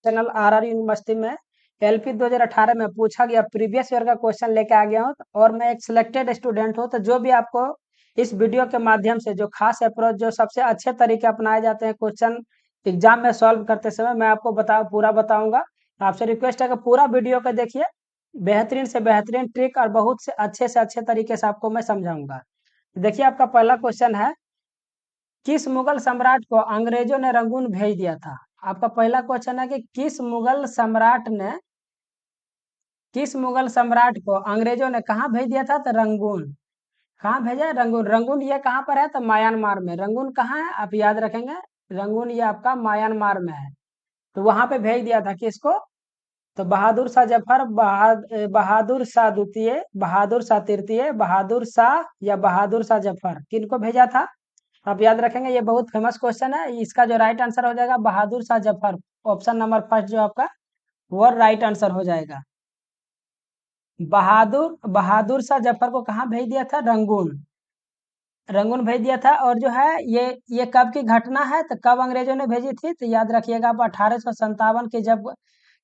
Channel RR university में LP 2018 में पूछा गया प्रीवियस ईयर का क्वेश्चन लेके आ गया हूँ और मैं एक सिलेक्टेड स्टूडेंट हूँ। तो जो भी आपको इस वीडियो के माध्यम से जो खास अप्रोच जो सबसे अच्छे तरीके अपनाए जाते हैं क्वेश्चन एग्जाम में सॉल्व करते समय मैं आपको पूरा बताऊंगा। आपसे रिक्वेस्ट है कि पूरा वीडियो को देखिए, बेहतरीन से बेहतरीन ट्रिक और बहुत से अच्छे तरीके से आपको मैं समझाऊंगा। देखिए आपका पहला क्वेश्चन है, किस मुगल सम्राट को अंग्रेजों ने रंगून भेज दिया था? आपका पहला क्वेश्चन है कि किस मुगल सम्राट को अंग्रेजों ने कहाँ भेज दिया था? तो रंगून। कहाँ भेजा है? रंगून। रंगून ये कहाँ पर है? तो म्यांमार में। रंगून कहाँ है आप याद रखेंगे? रंगून ये आपका म्यांमार में है। तो वहां पे भेज दिया था किसको? तो बहादुर शाह जफर, बहादुर शाह द्वितीय, बहादुर शाह तृतीय, बहादुर शाह या बहादुर शाह जफर, किनको भेजा था? आप याद रखेंगे, ये बहुत फेमस क्वेश्चन है। इसका जो राइट आंसर हो जाएगा Bahadur Shah Zafar. Option number first जो आपका वो राइट आंसर हो जाएगा। बहादुर शाह जफर को कहाँ भेज दिया था? रंगून। रंगून भेज दिया था। और जो है ये कब की घटना है? तो कब अंग्रेजों ने भेजी थी? तो याद रखिएगा आप 1857 की जब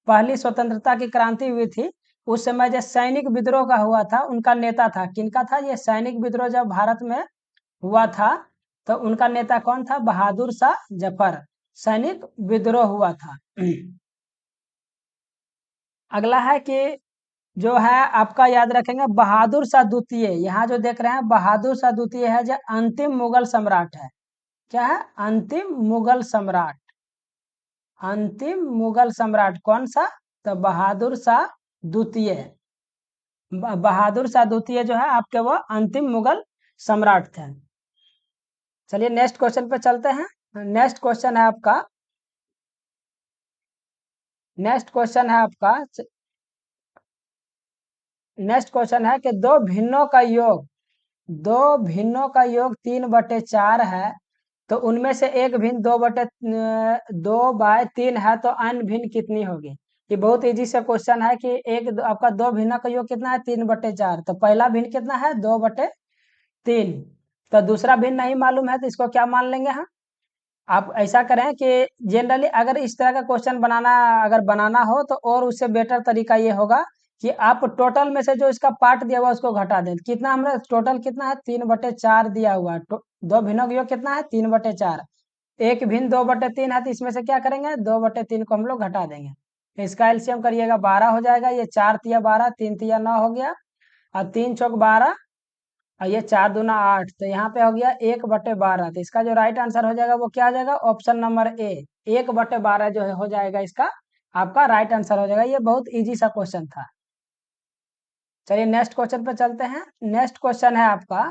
पहली स्वतंत्रता की क्रांति हुई थी, उस समय जो सैनिक विद्रोह का हुआ था उनका नेता था, किनका था ये सैनिक विद्रोह जब भारत में हुआ था तो उनका नेता कौन था? बहादुर शाह जफर। सैनिक विद्रोह हुआ था। अगला है कि जो है आपका याद रखेंगे बहादुर शाह द्वितीय। यहाँ जो देख रहे हैं बहादुर शाह द्वितीय है जो अंतिम मुगल सम्राट है। क्या है? अंतिम मुगल सम्राट। अंतिम मुगल सम्राट कौन सा? तो बहादुर शाह द्वितीय। बहादुर शाह द्वितीय जो है आपके वो अंतिम मुगल सम्राट थे। चलिए नेक्स्ट क्वेश्चन पे चलते हैं। नेक्स्ट क्वेश्चन है आपका नेक्स्ट क्वेश्चन है आपका नेक्स्ट क्वेश्चन है कि दो भिन्नों का योग 3/4 है, तो उनमें से एक भिन्न 2/3 है, तो अन्य भिन्न कितनी होगी? ये बहुत इजी सा क्वेश्चन है कि आपका दो भिन्नों का योग कितना है? 3/4। तो पहला भिन्न कितना है? 2/3। तो दूसरा भिन्न नहीं मालूम है तो इसको क्या मान लेंगे हम? आप ऐसा करें कि जनरली अगर इस तरह का क्वेश्चन बनाना हो तो और उससे बेटर तरीका ये होगा कि आप टोटल में से जो इसका पार्ट दिया हुआ उसको घटा दें। कितना हमारा टोटल कितना है? 3/4 दिया हुआ है। दो भिन्नों का योग कितना है? 3/4। एक भिन्न 2/3 है तो इसमें से क्या करेंगे? 2/3 को हम लोग घटा देंगे। इसका एलसीएम करिएगा 12 हो जाएगा। ये 4 तिया 12, 3 तिया 9 हो गया और 3 चौक 12 और ये 4 दूना 8। तो यहाँ पे हो गया 1/12। तो इसका जो राइट आंसर हो जाएगा वो क्या हो जाएगा? ऑप्शन नंबर ए, 1/12 जो हो जाएगा इसका आपका राइट आंसर हो जाएगा। ये बहुत इजी सा क्वेश्चन था। चलिए नेक्स्ट क्वेश्चन पे चलते हैं। नेक्स्ट क्वेश्चन है आपका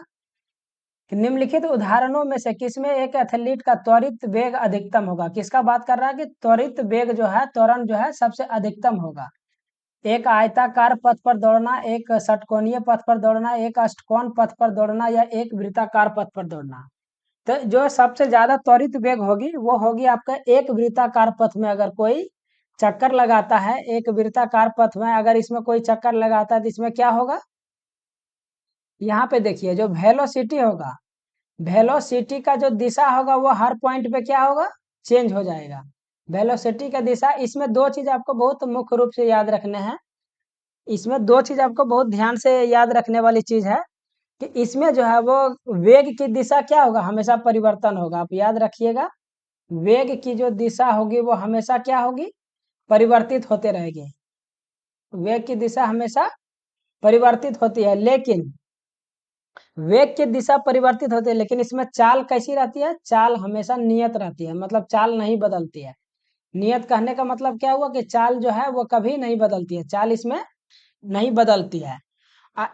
कि निम्नलिखित उदाहरणों में से किसमें एक एथलीट का त्वरित वेग अधिकतम होगा? किसका बात कर रहा है कि त्वरित वेग जो है, त्वरण जो है सबसे अधिकतम होगा? एक आयताकार पथ पर दौड़ना, एक षटकोणीय पथ पर दौड़ना, एक अष्टकोण पथ पर दौड़ना या एक वृत्ताकार पथ पर दौड़ना। तो जो सबसे ज्यादा त्वरित वेग होगी वो होगी आपका एक वृत्ताकार पथ में। अगर कोई चक्कर लगाता है एक वृत्ताकार पथ में, अगर इसमें कोई चक्कर लगाता है तो इसमें क्या होगा? यहाँ पे देखिए जो वेलोसिटी होगा, वेलोसिटी का जो दिशा होगा वो हर पॉइंट पे क्या होगा? चेंज हो जाएगा। वेलोसिटी का दिशा, इसमें दो चीज आपको बहुत मुख्य रूप से याद रखने हैं। इसमें दो चीज आपको बहुत ध्यान से याद रखने वाली चीज है कि इसमें जो है वो वेग की दिशा क्या होगा? हमेशा परिवर्तन होगा। आप याद रखिएगा, वेग की जो दिशा होगी वो हमेशा क्या होगी? परिवर्तित होते रहेगी। वेग की दिशा हमेशा परिवर्तित होती है, लेकिन वेग की दिशा परिवर्तित होती है लेकिन इसमें चाल कैसी रहती है? चाल हमेशा नियत रहती है, मतलब चाल नहीं बदलती है। नियत कहने का मतलब क्या हुआ कि चाल जो है वो कभी नहीं बदलती है, चाल इसमें नहीं बदलती है।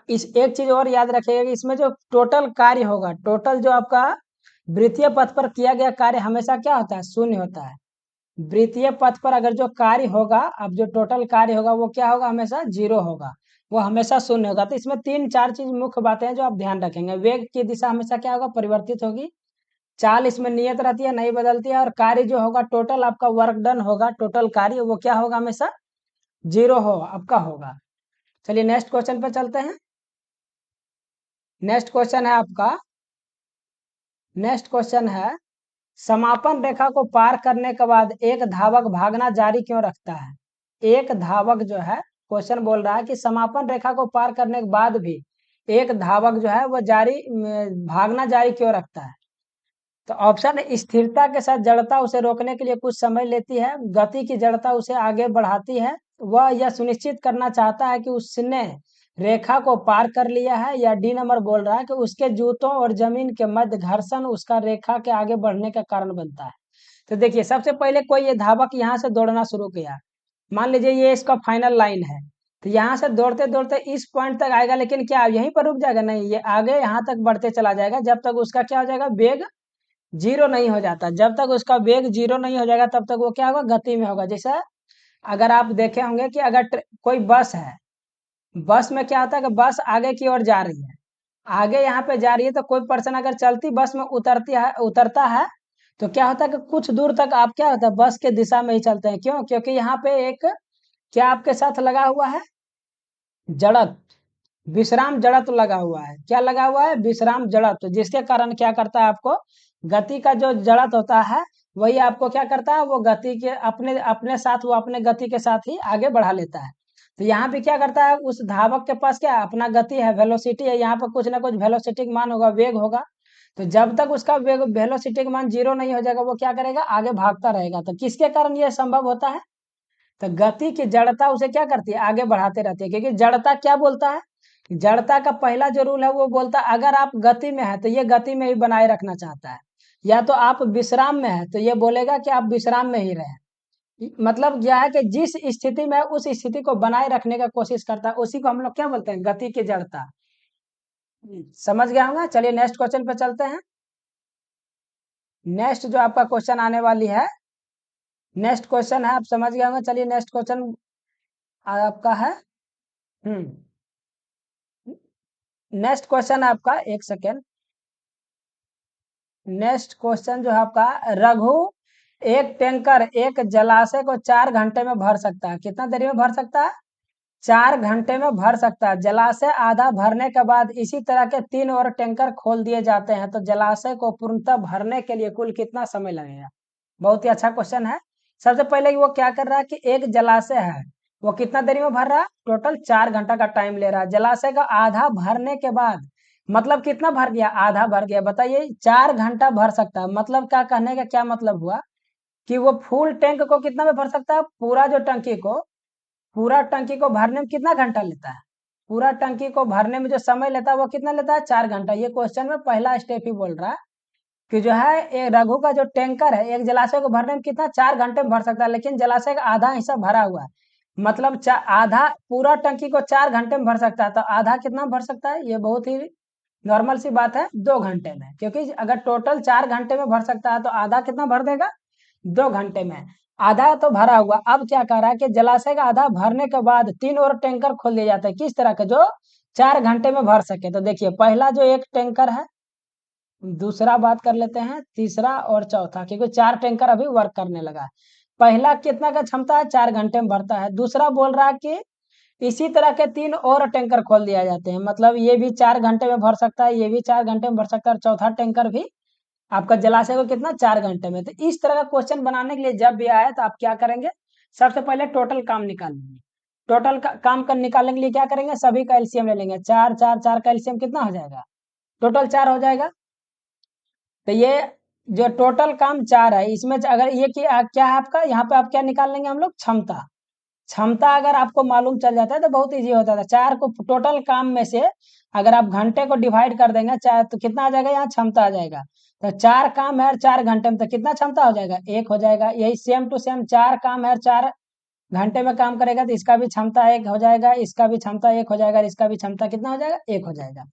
इस एक चीज और याद रखिएगा कि इसमें जो टोटल कार्य होगा, टोटल जो आपका वृत्तीय पथ पर किया गया कार्य हमेशा क्या होता है? शून्य होता है। वृत्तीय पथ पर अगर जो कार्य होगा, अब जो टोटल कार्य होगा वो क्या होगा? हमेशा जीरो होगा, वो हमेशा शून्य होगा। तो इसमें 3-4 चीज मुख्य बातें हैं जो आप ध्यान रखेंगे। वेग की दिशा हमेशा क्या होगा? परिवर्तित होगी। चाल इसमें नियत रहती है, नहीं बदलती है। और कार्य जो होगा, टोटल आपका वर्क डन होगा, टोटल कार्य वो क्या होगा? हमेशा जीरो हो आपका होगा। चलिए नेक्स्ट क्वेश्चन पे चलते हैं। नेक्स्ट क्वेश्चन है समापन रेखा को पार करने के बाद एक धावक भागना जारी क्यों रखता है? एक धावक जो है, क्वेश्चन बोल रहा है कि समापन रेखा को पार करने के बाद भी एक धावक जो है वो भागना जारी क्यों रखता है? तो ऑप्शन स्थिरता के साथ जड़ता उसे रोकने के लिए कुछ समय लेती है, गति की जड़ता उसे आगे बढ़ाती है, वह यह सुनिश्चित करना चाहता है कि उसने रेखा को पार कर लिया है, या डी नंबर बोल रहा है कि उसके जूतों और जमीन के मध्य घर्षण उसका रेखा के आगे बढ़ने का कारण बनता है। तो देखिए, सबसे पहले कोई ये धावक यहाँ से दौड़ना शुरू किया, मान लीजिए ये इसका फाइनल लाइन है, तो यहाँ से दौड़ते दौड़ते इस पॉइंट तक आएगा, लेकिन क्या यहीं पर रुक जाएगा? नहीं, ये आगे यहाँ तक बढ़ते चला जाएगा जब तक उसका क्या हो जाएगा, वेग जीरो नहीं हो जाता। जब तक उसका वेग जीरो नहीं हो जाएगा तब तक वो क्या होगा, गति में होगा। जैसे अगर आप देखे होंगे कि अगर कोई बस है, बस में क्या होता है कि बस आगे की ओर जा रही है, आगे यहाँ पे जा रही है, तो कोई पर्सन अगर चलती बस में उतरता है, तो क्या होता है कि कुछ दूर तक आप क्या होता है, बस के दिशा में ही चलते हैं। क्यों? क्योंकि यहाँ पे एक क्या आपके साथ लगा हुआ है, जड़त, विश्राम जड़त्व लगा हुआ है। क्या लगा हुआ है? विश्राम जड़त्व, जिसके कारण क्या करता है, आपको गति का जो जड़त होता है वही आपको क्या करता है, वो गति के अपने अपने साथ, वो अपने गति के साथ ही आगे बढ़ा लेता है। तो यहाँ पे क्या करता है, उस धावक के पास क्या अपना गति है, वेलोसिटी है, यहाँ पर कुछ ना कुछ वेलोसिटी मान होगा, वेग होगा। तो जब तक उसका वेग वेलोसिटी मान जीरो नहीं हो जाएगा, वो क्या करेगा, आगे भागता रहेगा। तो किसके कारण यह संभव होता है? तो गति की जड़ता उसे क्या करती है, आगे बढ़ाते रहती है। क्योंकि जड़ता क्या बोलता है, जड़ता का पहला जो रूल है वो बोलता है अगर आप गति में है तो ये गति में ही बनाए रखना चाहता है, या तो आप विश्राम में है तो ये बोलेगा कि आप विश्राम में ही रहे। मतलब क्या है कि जिस स्थिति में है, उस स्थिति को बनाए रखने का कोशिश करता है, उसी को हम लोग क्या बोलते हैं, गति की जड़ता। समझ गया होगा। चलिए नेक्स्ट क्वेश्चन पे चलते हैं। नेक्स्ट जो आपका क्वेश्चन आने वाली है, नेक्स्ट क्वेश्चन है, आप समझ गए होंगे। चलिए नेक्स्ट क्वेश्चन आपका है, नेक्स्ट क्वेश्चन है आपका, एक सेकेंड। नेक्स्ट क्वेश्चन जो है आपका, रघु एक टैंकर एक जलाशय को 4 घंटे में भर सकता है। कितना देरी में भर सकता है? 4 घंटे में भर सकता है। जलाशय आधा भरने के बाद इसी तरह के 3 और टैंकर खोल दिए जाते हैं, तो जलाशय को पूर्णतः भरने के लिए कुल कितना समय लगेगा? बहुत ही अच्छा क्वेश्चन है। सबसे पहले वो क्या कर रहा है कि एक जलाशय है, वो कितना देरी में भर रहा है, टोटल 4 घंटा का टाइम ले रहा है। जलाशय का आधा भरने के बाद, मतलब कितना भर गया, आधा भर गया। बताइए 4 घंटा भर सकता है, मतलब क्या कहने का क्या मतलब हुआ कि वो फुल टैंक को कितना में भर सकता है, पूरा टंकी को भरने में कितना घंटा लेता है, पूरा टंकी को भरने में जो समय लेता है वो कितना लेता है, 4 घंटा। ये क्वेश्चन में पहला स्टेप ही बोल रहा है कि जो है रघु का जो टैंकर है एक जलाशय को भरने में कितना, 4 घंटे में भर सकता है, लेकिन जलाशय का आधा हिस्सा भरा हुआ है। मतलब आधा, पूरा टंकी को 4 घंटे में भर सकता है, तो आधा कितना भर सकता है, ये बहुत ही नॉर्मल सी बात है, 2 घंटे में। क्योंकि अगर टोटल 4 घंटे में भर सकता है तो आधा कितना भर देगा, 2 घंटे में। आधा तो भरा हुआ। अब क्या कह रहा है कि जलाशय का आधा भरने के बाद 3 और टैंकर खोल दिए जाते हैं, किस तरह के, जो 4 घंटे में भर सके। तो देखिए पहला जो एक टैंकर है, दूसरा बात कर लेते हैं, तीसरा और चौथा, क्योंकि 4 टैंकर अभी वर्क करने लगा है। पहला कितना का क्षमता है, 4 घंटे में भरता है। दूसरा बोल रहा है कि इसी तरह के 3 और टैंकर खोल दिया जाते हैं, मतलब ये भी 4 घंटे में भर सकता है, ये भी 4 घंटे में भर सकता है, और चौथा टैंकर भी आपका जलाशय को कितना, 4 घंटे में। तो इस तरह का क्वेश्चन बनाने के लिए जब भी आए तो आप क्या करेंगे, सबसे पहले टोटल काम निकाल लेंगे। टोटल काम कर निकालने के लिए क्या करेंगे, सभी का एलसीएम ले लेंगे। 4 4 4 का एलसीएम कितना हो जाएगा, टोटल 4 हो जाएगा। तो ये जो टोटल काम 4 है, इसमें अगर ये क्या है आपका, यहाँ पे आप क्या निकाल लेंगे हम लोग, क्षमता। क्षमता अगर आपको मालूम चल जाता है तो बहुत इजी होता था। 4 को टोटल काम में से अगर आप घंटे को डिवाइड कर देंगे 4, तो कितना आ जाएगा, यहाँ क्षमता आ जाएगा। तो 4 काम है और 4 घंटे में, तो कितना क्षमता हो जाएगा, 1 हो जाएगा। यही सेम टू सेम 4 काम है और 4 घंटे में काम करेगा, तो इसका भी क्षमता 1 हो जाएगा, इसका भी क्षमता 1 हो जाएगा, इसका भी क्षमता कितना हो जाएगा, 1 हो जाएगा।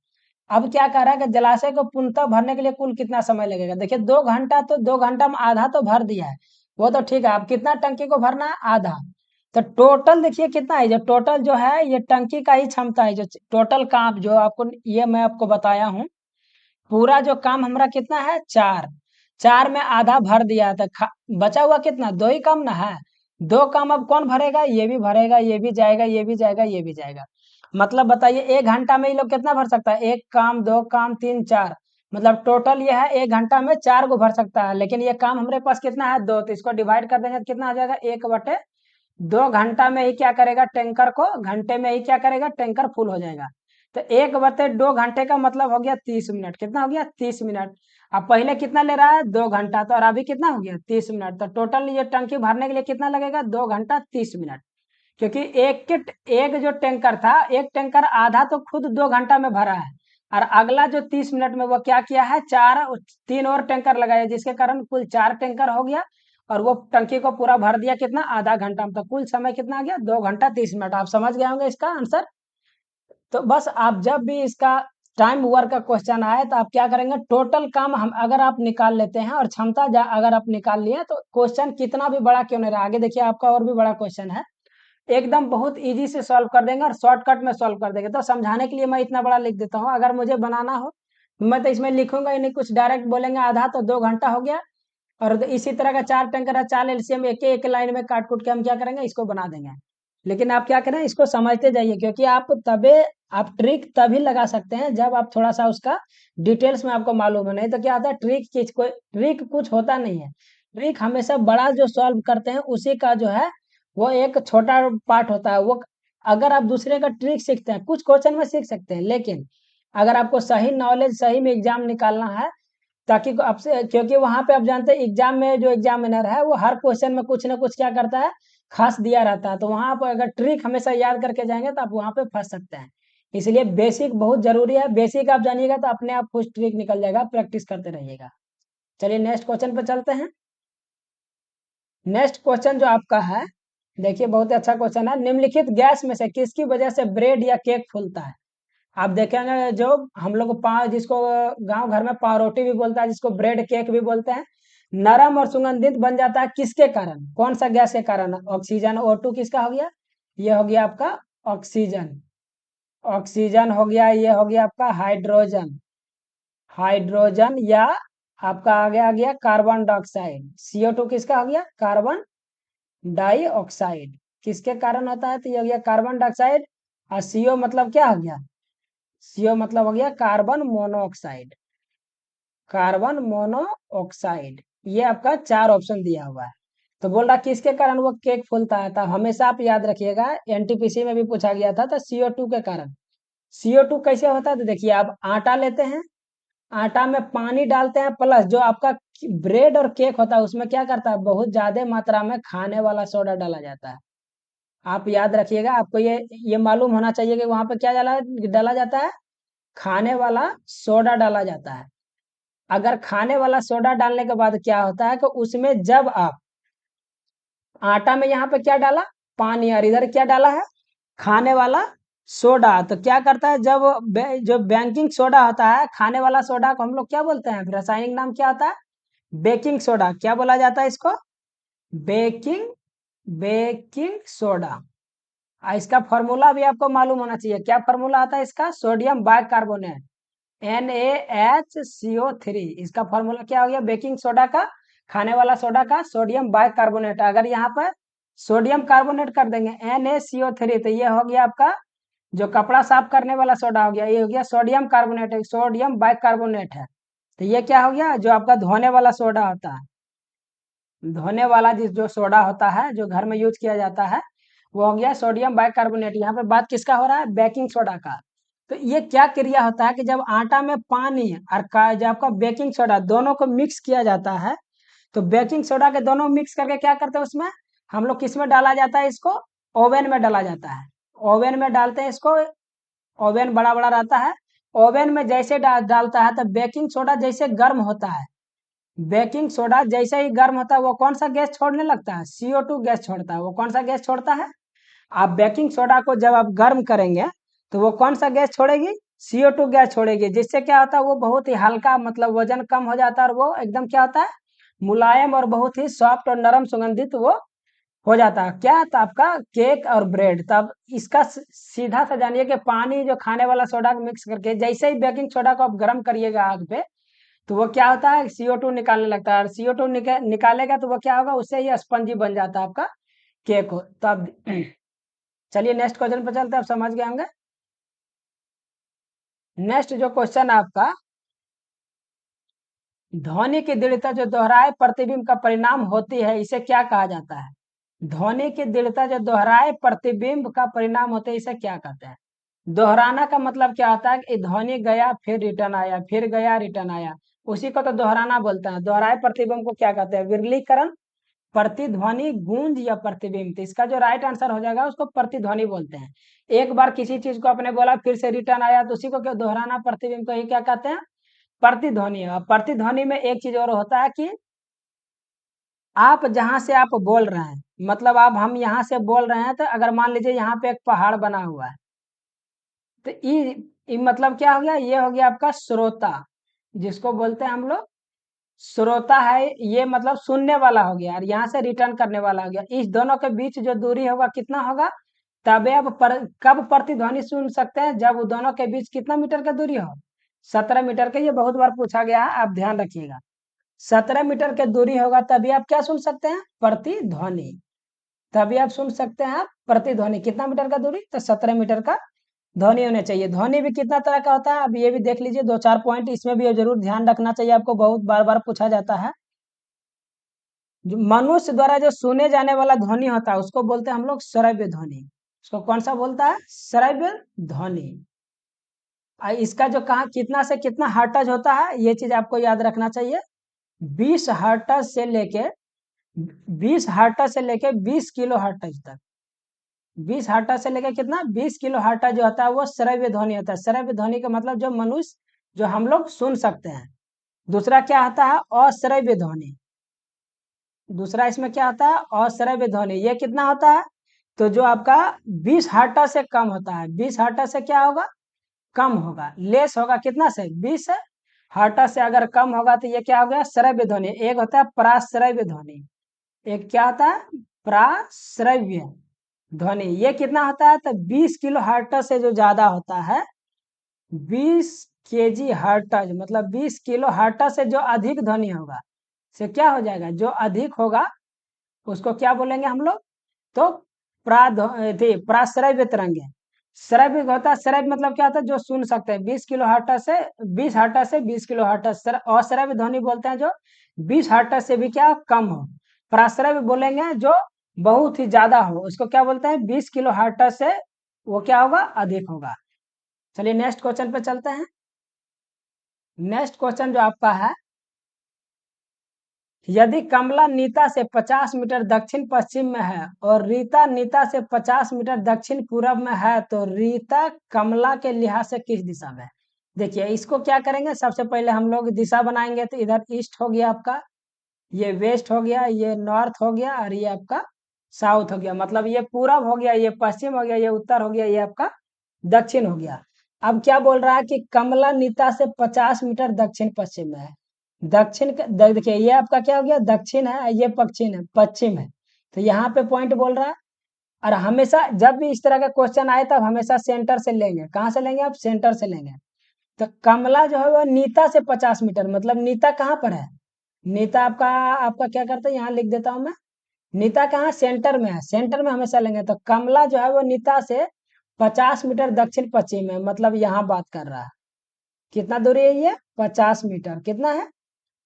अब क्या कह रहा है कि जलाशय को पूर्णतः भरने के लिए कुल कितना समय लगेगा। देखिए 2 घंटा, तो 2 घंटा में आधा तो भर दिया है, वो तो ठीक है। अब कितना टंकी को भरना है, आधा। तो टोटल देखिए कितना है, जो टोटल जो है ये टंकी का ही क्षमता है, जो टोटल काम जो आपको ये मैं आपको बताया हूँ, पूरा जो काम हमारा कितना है, 4। 4 में आधा भर दिया था, बचा हुआ कितना, 2 ही काम ना है। 2 काम अब कौन भरेगा, ये भी भरेगा, ये भी जाएगा, ये भी जाएगा, ये भी जाएगा। मतलब बताइए 1 घंटा में ये लोग कितना भर सकता है, 1 काम, 2 काम, 3 4, मतलब टोटल ये है 1 घंटा में 4 को भर सकता है, लेकिन ये काम हमारे पास कितना है 2, तो इसको डिवाइड कर देंगे तो कितना आ जाएगा 1/2 घंटा में ही क्या करेगा टैंकर को, घंटे में ही क्या करेगा टैंकर फुल हो जाएगा। तो 1/2 घंटे का मतलब हो गया 30 मिनट, कितना हो गया 30 मिनट। अब पहले कितना ले रहा है 2 घंटा, तो और अभी कितना हो गया 30 मिनट, तो टोटल ये टंकी भरने के लिए कितना लगेगा 2 घंटा 30 मिनट। क्योंकि एक जो टैंकर था, एक टैंकर आधा तो खुद 2 घंटा में भरा है, और अगला जो 30 मिनट में वो क्या किया है 3 और टैंकर लगाया, जिसके कारण कुल 4 टैंकर हो गया, और वो टंकी को पूरा भर दिया कितना आधा घंटा में, तो कुल समय कितना आ गया 2 घंटा 30 मिनट। आप समझ गए होंगे इसका आंसर। तो बस आप जब भी इसका टाइम वर्क का क्वेश्चन आए तो आप क्या करेंगे, टोटल काम हम अगर आप निकाल लेते हैं और क्षमता अगर आप निकाल लिए तो क्वेश्चन कितना भी बड़ा क्यों नहीं रहा, आगे देखिए आपका और भी बड़ा क्वेश्चन है, एकदम बहुत इजी से सॉल्व कर देंगे और शॉर्टकट में सॉल्व कर देंगे। तो समझाने के लिए मैं इतना बड़ा लिख देता हूँ, अगर मुझे बनाना हो मैं तो इसमें लिखूंगा ही नहीं कुछ, डायरेक्ट बोलेंगे आधा, तो 2 घंटा हो गया। और इसी तरह का 4 टैंकर है, 4 LCM एक एक लाइन में काट कूट के हम क्या करेंगे इसको बना देंगे। लेकिन आप क्या करें इसको समझते जाइए, क्योंकि आप ट्रिक तभी लगा सकते हैं जब आप थोड़ा सा उसका डिटेल्स में आपको मालूम है, नहीं तो क्या होता है ट्रिक कुछ होता नहीं है। ट्रिक हमेशा बड़ा जो सॉल्व करते हैं उसी का जो है वो एक छोटा पार्ट होता है। वो अगर आप दूसरे का ट्रिक सीखते हैं कुछ क्वेश्चन में सीख सकते हैं, लेकिन अगर आपको सही नॉलेज सही में एग्जाम निकालना है, ताकि आपसे, क्योंकि वहां पे आप जानते हैं एग्जाम में जो एग्जामिनर है वो हर क्वेश्चन में कुछ ना कुछ क्या करता है खास दिया रहता है, तो वहां पर अगर ट्रिक हमेशा याद करके जाएंगे तो आप वहां पे फंस सकते हैं। इसलिए बेसिक बहुत जरूरी है, बेसिक आप जानिएगा तो अपने आप कुछ ट्रिक निकल जाएगा, प्रैक्टिस करते रहिएगा। चलिए नेक्स्ट क्वेश्चन पे चलते हैं। नेक्स्ट क्वेश्चन जो आपका है, देखिए बहुत ही अच्छा क्वेश्चन है, निम्नलिखित गैस में से किसकी वजह से ब्रेड या केक फूलता है। आप देखेंगे जो हम लोग पाव, जिसको गांव घर में पावरोटी भी बोलता है, जिसको ब्रेड केक भी बोलते हैं, नरम और सुगंधित बन जाता है किसके कारण, कौन सा गैस के कारण, ऑक्सीजन O2 किसका हो गया, ये हो गया आपका ऑक्सीजन। ऑक्सीजन हो गया, ये हो गया आपका हाइड्रोजन। हाइड्रोजन या आपका आ गया कार्बन डाइऑक्साइड। CO2 किसका हो गया कार्बन डाइऑक्साइड, किसके कारण होता है, तो ये हो गया कार्बन डाइऑक्साइड। और CO मतलब क्या हो गया, CO मतलब हो गया कार्बन मोनोऑक्साइड। कार्बन मोनोऑक्साइड, ये आपका 4 ऑप्शन दिया हुआ है। तो बोल रहा किसके कारण वो केक फूलता है, तो हमेशा आप याद रखिएगा NTPC में भी पूछा गया था, तो CO2 के कारण। CO2 कैसे होता है, तो देखिए आप आटा लेते हैं, आटा में पानी डालते हैं, प्लस जो आपका ब्रेड और केक होता है उसमें क्या करता है बहुत ज्यादा मात्रा में खाने वाला सोडा डाला जाता है। आप याद रखिएगा, आपको ये मालूम होना चाहिए कि वहां पर क्या डाला डाला जाता है, खाने वाला सोडा डाला जाता है। अगर खाने वाला सोडा डालने के बाद क्या होता है कि उसमें जब आप आटा में यहाँ पे क्या डाला पानी, और इधर क्या डाला है खाने वाला सोडा, तो क्या करता है जब जो बेकिंग सोडा होता है, खाने वाला सोडा को हम लोग क्या बोलते हैं, रासायनिक नाम क्या होता है बेकिंग सोडा, क्या बोला जाता है इसको बेकिंग बेकिंग सोडा। इसका फॉर्मूला भी आपको मालूम होना चाहिए, क्या फॉर्मूला आता है इसका, सोडियम बाइकार्बोनेट NaHCO3, इसका फॉर्मूला क्या हो गया बेकिंग सोडा का, खाने वाला सोडा का सोडियम बाइकार्बोनेट। अगर यहाँ पर सोडियम कार्बोनेट कर देंगे NaCO3, तो ये हो गया आपका जो कपड़ा साफ करने वाला सोडा हो गया, ये हो गया सोडियम कार्बोनेट, सोडियम बाइकार्बोनेट है। तो ये क्या हो गया जो आपका धोने वाला सोडा होता है, धोने वाला जिस जो सोडा होता है जो घर में यूज किया जाता है, वो हो गया सोडियम बाइकार्बोनेट। यहाँ पे बात किसका हो रहा है बेकिंग सोडा का। तो ये क्या क्रिया होता है कि जब आटा में पानी और जब आपका बेकिंग सोडा दोनों को मिक्स किया जाता है, तो बेकिंग सोडा के दोनों मिक्स करके क्या करते हैं उसमें हम लोग किस में डाला जाता है इसको, ओवन में डाला जाता है। ओवन में डालते हैं इसको, ओवन बड़ा बड़ा रहता है, ओवन में जैसे डालता है तो बेकिंग सोडा जैसे गर्म होता है, बेकिंग सोडा जैसे ही गर्म होता है वो कौन सा गैस छोड़ने लगता है CO2 गैस छोड़ता है। वो कौन सा गैस छोड़ता है, आप बेकिंग सोडा को जब आप गर्म करेंगे तो वो कौन सा गैस छोड़ेगी CO2 गैस छोड़ेगी, जिससे क्या होता है वो बहुत ही हल्का, मतलब वजन कम हो जाता है, और वो एकदम क्या होता है मुलायम और बहुत ही सॉफ्ट और नरम सुगंधित वो हो जाता है। क्या तो आपका केक और ब्रेड। तब इसका सीधा सा जानिए कि पानी जो खाने वाला सोडा को मिक्स करके जैसे ही बेकिंग सोडा को आप गर्म करिएगा आग पे, तो वो क्या होता है CO2 निकालने लगता है, और CO2 निकालेगा तो वो क्या होगा उससे ही स्पंजी बन जाता है आपका केक हो। तब चलिए नेक्स्ट क्वेश्चन पे चलते हैं, आप समझ गए होंगे। नेक्स्ट जो क्वेश्चन है आपका, ध्वनि की दृढ़ता जो दोहराए प्रतिबिंब का परिणाम होती है, इसे क्या कहा जाता है? ध्वनि की दृढ़ता जो दोहराए प्रतिबिंब का परिणाम होते है, इसे क्या कहते हैं? दोहराना का मतलब क्या होता है कि ध्वनि गया फिर रिटर्न आया, फिर गया रिटर्न आया, उसी को तो दोहराना बोलते हैं। दोहराए प्रतिबिंब को क्या कहते हैं? विरलीकरण, प्रतिध्वनि, गूंज या प्रतिबिंब। तो इसका जो राइट आंसर हो जाएगा उसको प्रतिध्वनि बोलते हैं। एक बार किसी चीज को आपने बोला फिर से रिटर्न आया तो उसी को क्या दोहराना, प्रतिबिंब को ही क्या कहते हैं? प्रतिध्वनि। और प्रतिध्वनि में एक चीज और होता है कि आप जहां से आप बोल रहे हैं, मतलब आप हम यहाँ से बोल रहे हैं, तो अगर मान लीजिए यहाँ पे एक पहाड़ बना हुआ है, तो ई मतलब क्या हो गया? ये हो गया आपका श्रोता, जिसको बोलते हैं हम लोग श्रोता है, ये मतलब सुनने वाला हो गया, और यहाँ से रिटर्न करने वाला हो गया। इस दोनों के बीच जो दूरी होगा कितना होगा? तबे आप कब प्रतिध्वनि सुन सकते हैं? जब वो दोनों के बीच कितना मीटर का दूरी हो? 17 मीटर का। ये बहुत बार पूछा गया है, आप ध्यान रखिएगा। 17 मीटर की दूरी होगा तभी आप क्या सुन सकते हैं? प्रतिध्वनि। तभी आप सुन सकते हैं आप प्रतिध्वनि। कितना मीटर का दूरी? तो 17 मीटर का ध्वनि होने चाहिए। ध्वनि भी कितना तरह का होता है, अब ये भी देख लीजिए, दो चार पॉइंट इसमें भी जरूर ध्यान रखना चाहिए आपको, बहुत बार बार पूछा जाता है। जो मनुष्य द्वारा जो सुने जाने वाला ध्वनि होता है उसको बोलते हैं हम लोग श्रव्य ध्वनि। उसको कौन सा बोलता है? श्रव्य ध्वनि। इसका जो कहा कितना से कितना हर्ट्ज होता है, ये चीज आपको याद रखना चाहिए। 20 हर्ट्ज से लेके 20 किलो हर्ट्ज तक। 20 हर्ट्ज से लेके कितना? 20 किलो हर्ट्ज जो होता है वो श्रव्य ध्वनि होता है। श्रव्य ध्वनि का मतलब जो मनुष्य, जो हम लोग सुन सकते हैं। दूसरा क्या आता है? अश्रव्य ध्वनि। दूसरा इसमें क्या आता है? अश्रव्य ध्वनि। ये कितना होता है? तो जो आपका 20 हर्ट्ज से कम होता है। 20 हर्ट्ज से क्या होगा? कम होगा, लेस होगा। कितना से? 20 हर्ट्ज से अगर कम होगा तो ये क्या हो गया? श्रव्य ध्वनि। एक होता है प्राश्रव्य ध्वनि, एक क्या होता है? प्राश्रव्य ध्वनि। ये कितना होता है? तो 20 किलो हर्ट्ज से जो ज्यादा होता है, 20 kg हर्ट्ज, मतलब 20 किलो हर्ट्ज से जो अधिक ध्वनि होगा, से क्या हो जाएगा? जो अधिक होगा उसको क्या बोलेंगे हम लोग? तो प्राश्रव्य तरंग है। श्रव्य होता है, श्रव्य मतलब क्या होता है? जो सुन सकते हैं। 20 हर्ट्ज से 20 हर्ट्ज अश्रव्य ध्वनि बोलते हैं जो 20 हर्ट्ज से भी क्या कम हो। प्राश्रव्य बोलेंगे जो बहुत ही ज्यादा हो, उसको क्या बोलते हैं? 20 किलो हर्ट्ज से वो क्या होगा? अधिक होगा। चलिए नेक्स्ट क्वेश्चन पे चलते हैं। नेक्स्ट क्वेश्चन जो आपका है, यदि कमला नीता से 50 मीटर दक्षिण पश्चिम में है और रीता नीता से 50 मीटर दक्षिण पूर्व में है, तो रीता कमला के लिहाज से किस दिशा में है? देखिए इसको क्या करेंगे, सबसे पहले हम लोग दिशा बनाएंगे। तो इधर ईस्ट हो गया आपका, ये वेस्ट हो गया, ये नॉर्थ हो गया, और ये आपका साउथ हो गया। मतलब ये पूरब हो गया, ये पश्चिम हो गया, ये उत्तर हो गया, ये आपका दक्षिण हो गया। अब क्या बोल रहा है कि कमला नीता से 50 मीटर दक्षिण पश्चिम में है। देखिए ये आपका क्या हो गया? दक्षिण है, ये पश्चिम है। तो यहाँ पे पॉइंट बोल रहा है। और हमेशा जब भी इस तरह का क्वेश्चन आए तब हमेशा सेंटर से लेंगे। कहाँ से लेंगे आप? सेंटर से लेंगे। तो कमला जो है वो नीता से 50 मीटर, मतलब नीता कहाँ पर है? नीता आपका आपका क्या करते हैं, यहाँ लिख देता हूं मैं। नीता कहाँ? सेंटर में है। सेंटर में हमेशा लेंगे। तो कमला जो है वो नीता से 50 मीटर दक्षिण पश्चिम में, मतलब यहाँ बात कर रहा है। कितना दूरी है ये? 50 मीटर। कितना है?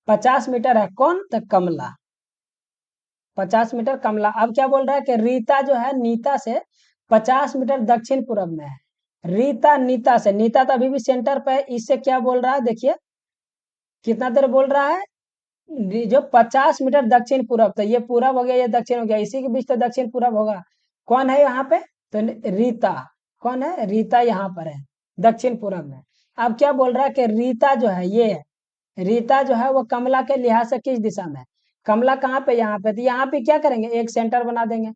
50 मीटर है। कौन? तो कमला। 50 मीटर कमला। अब क्या बोल रहा है कि रीता जो है नीता से 50 मीटर दक्षिण पूर्व में है। रीता नीता से, नीता तो अभी भी सेंटर पे है, इससे क्या बोल रहा है? देखिए कितना देर बोल रहा है? जो 50 मीटर दक्षिण पूरब, तो ये पूरब हो गया, ये दक्षिण हो गया, इसी के बीच तो दक्षिण पूरब होगा। कौन है यहाँ पे? तो रीता। कौन है? रीता यहाँ पर है दक्षिण पूरब में। अब क्या बोल रहा है कि रीता जो है, ये रीता जो है वो कमला के लिहाज से किस दिशा में है? कमला कहाँ पे? यहाँ पे। तो यहाँ पे क्या करेंगे? एक सेंटर बना देंगे।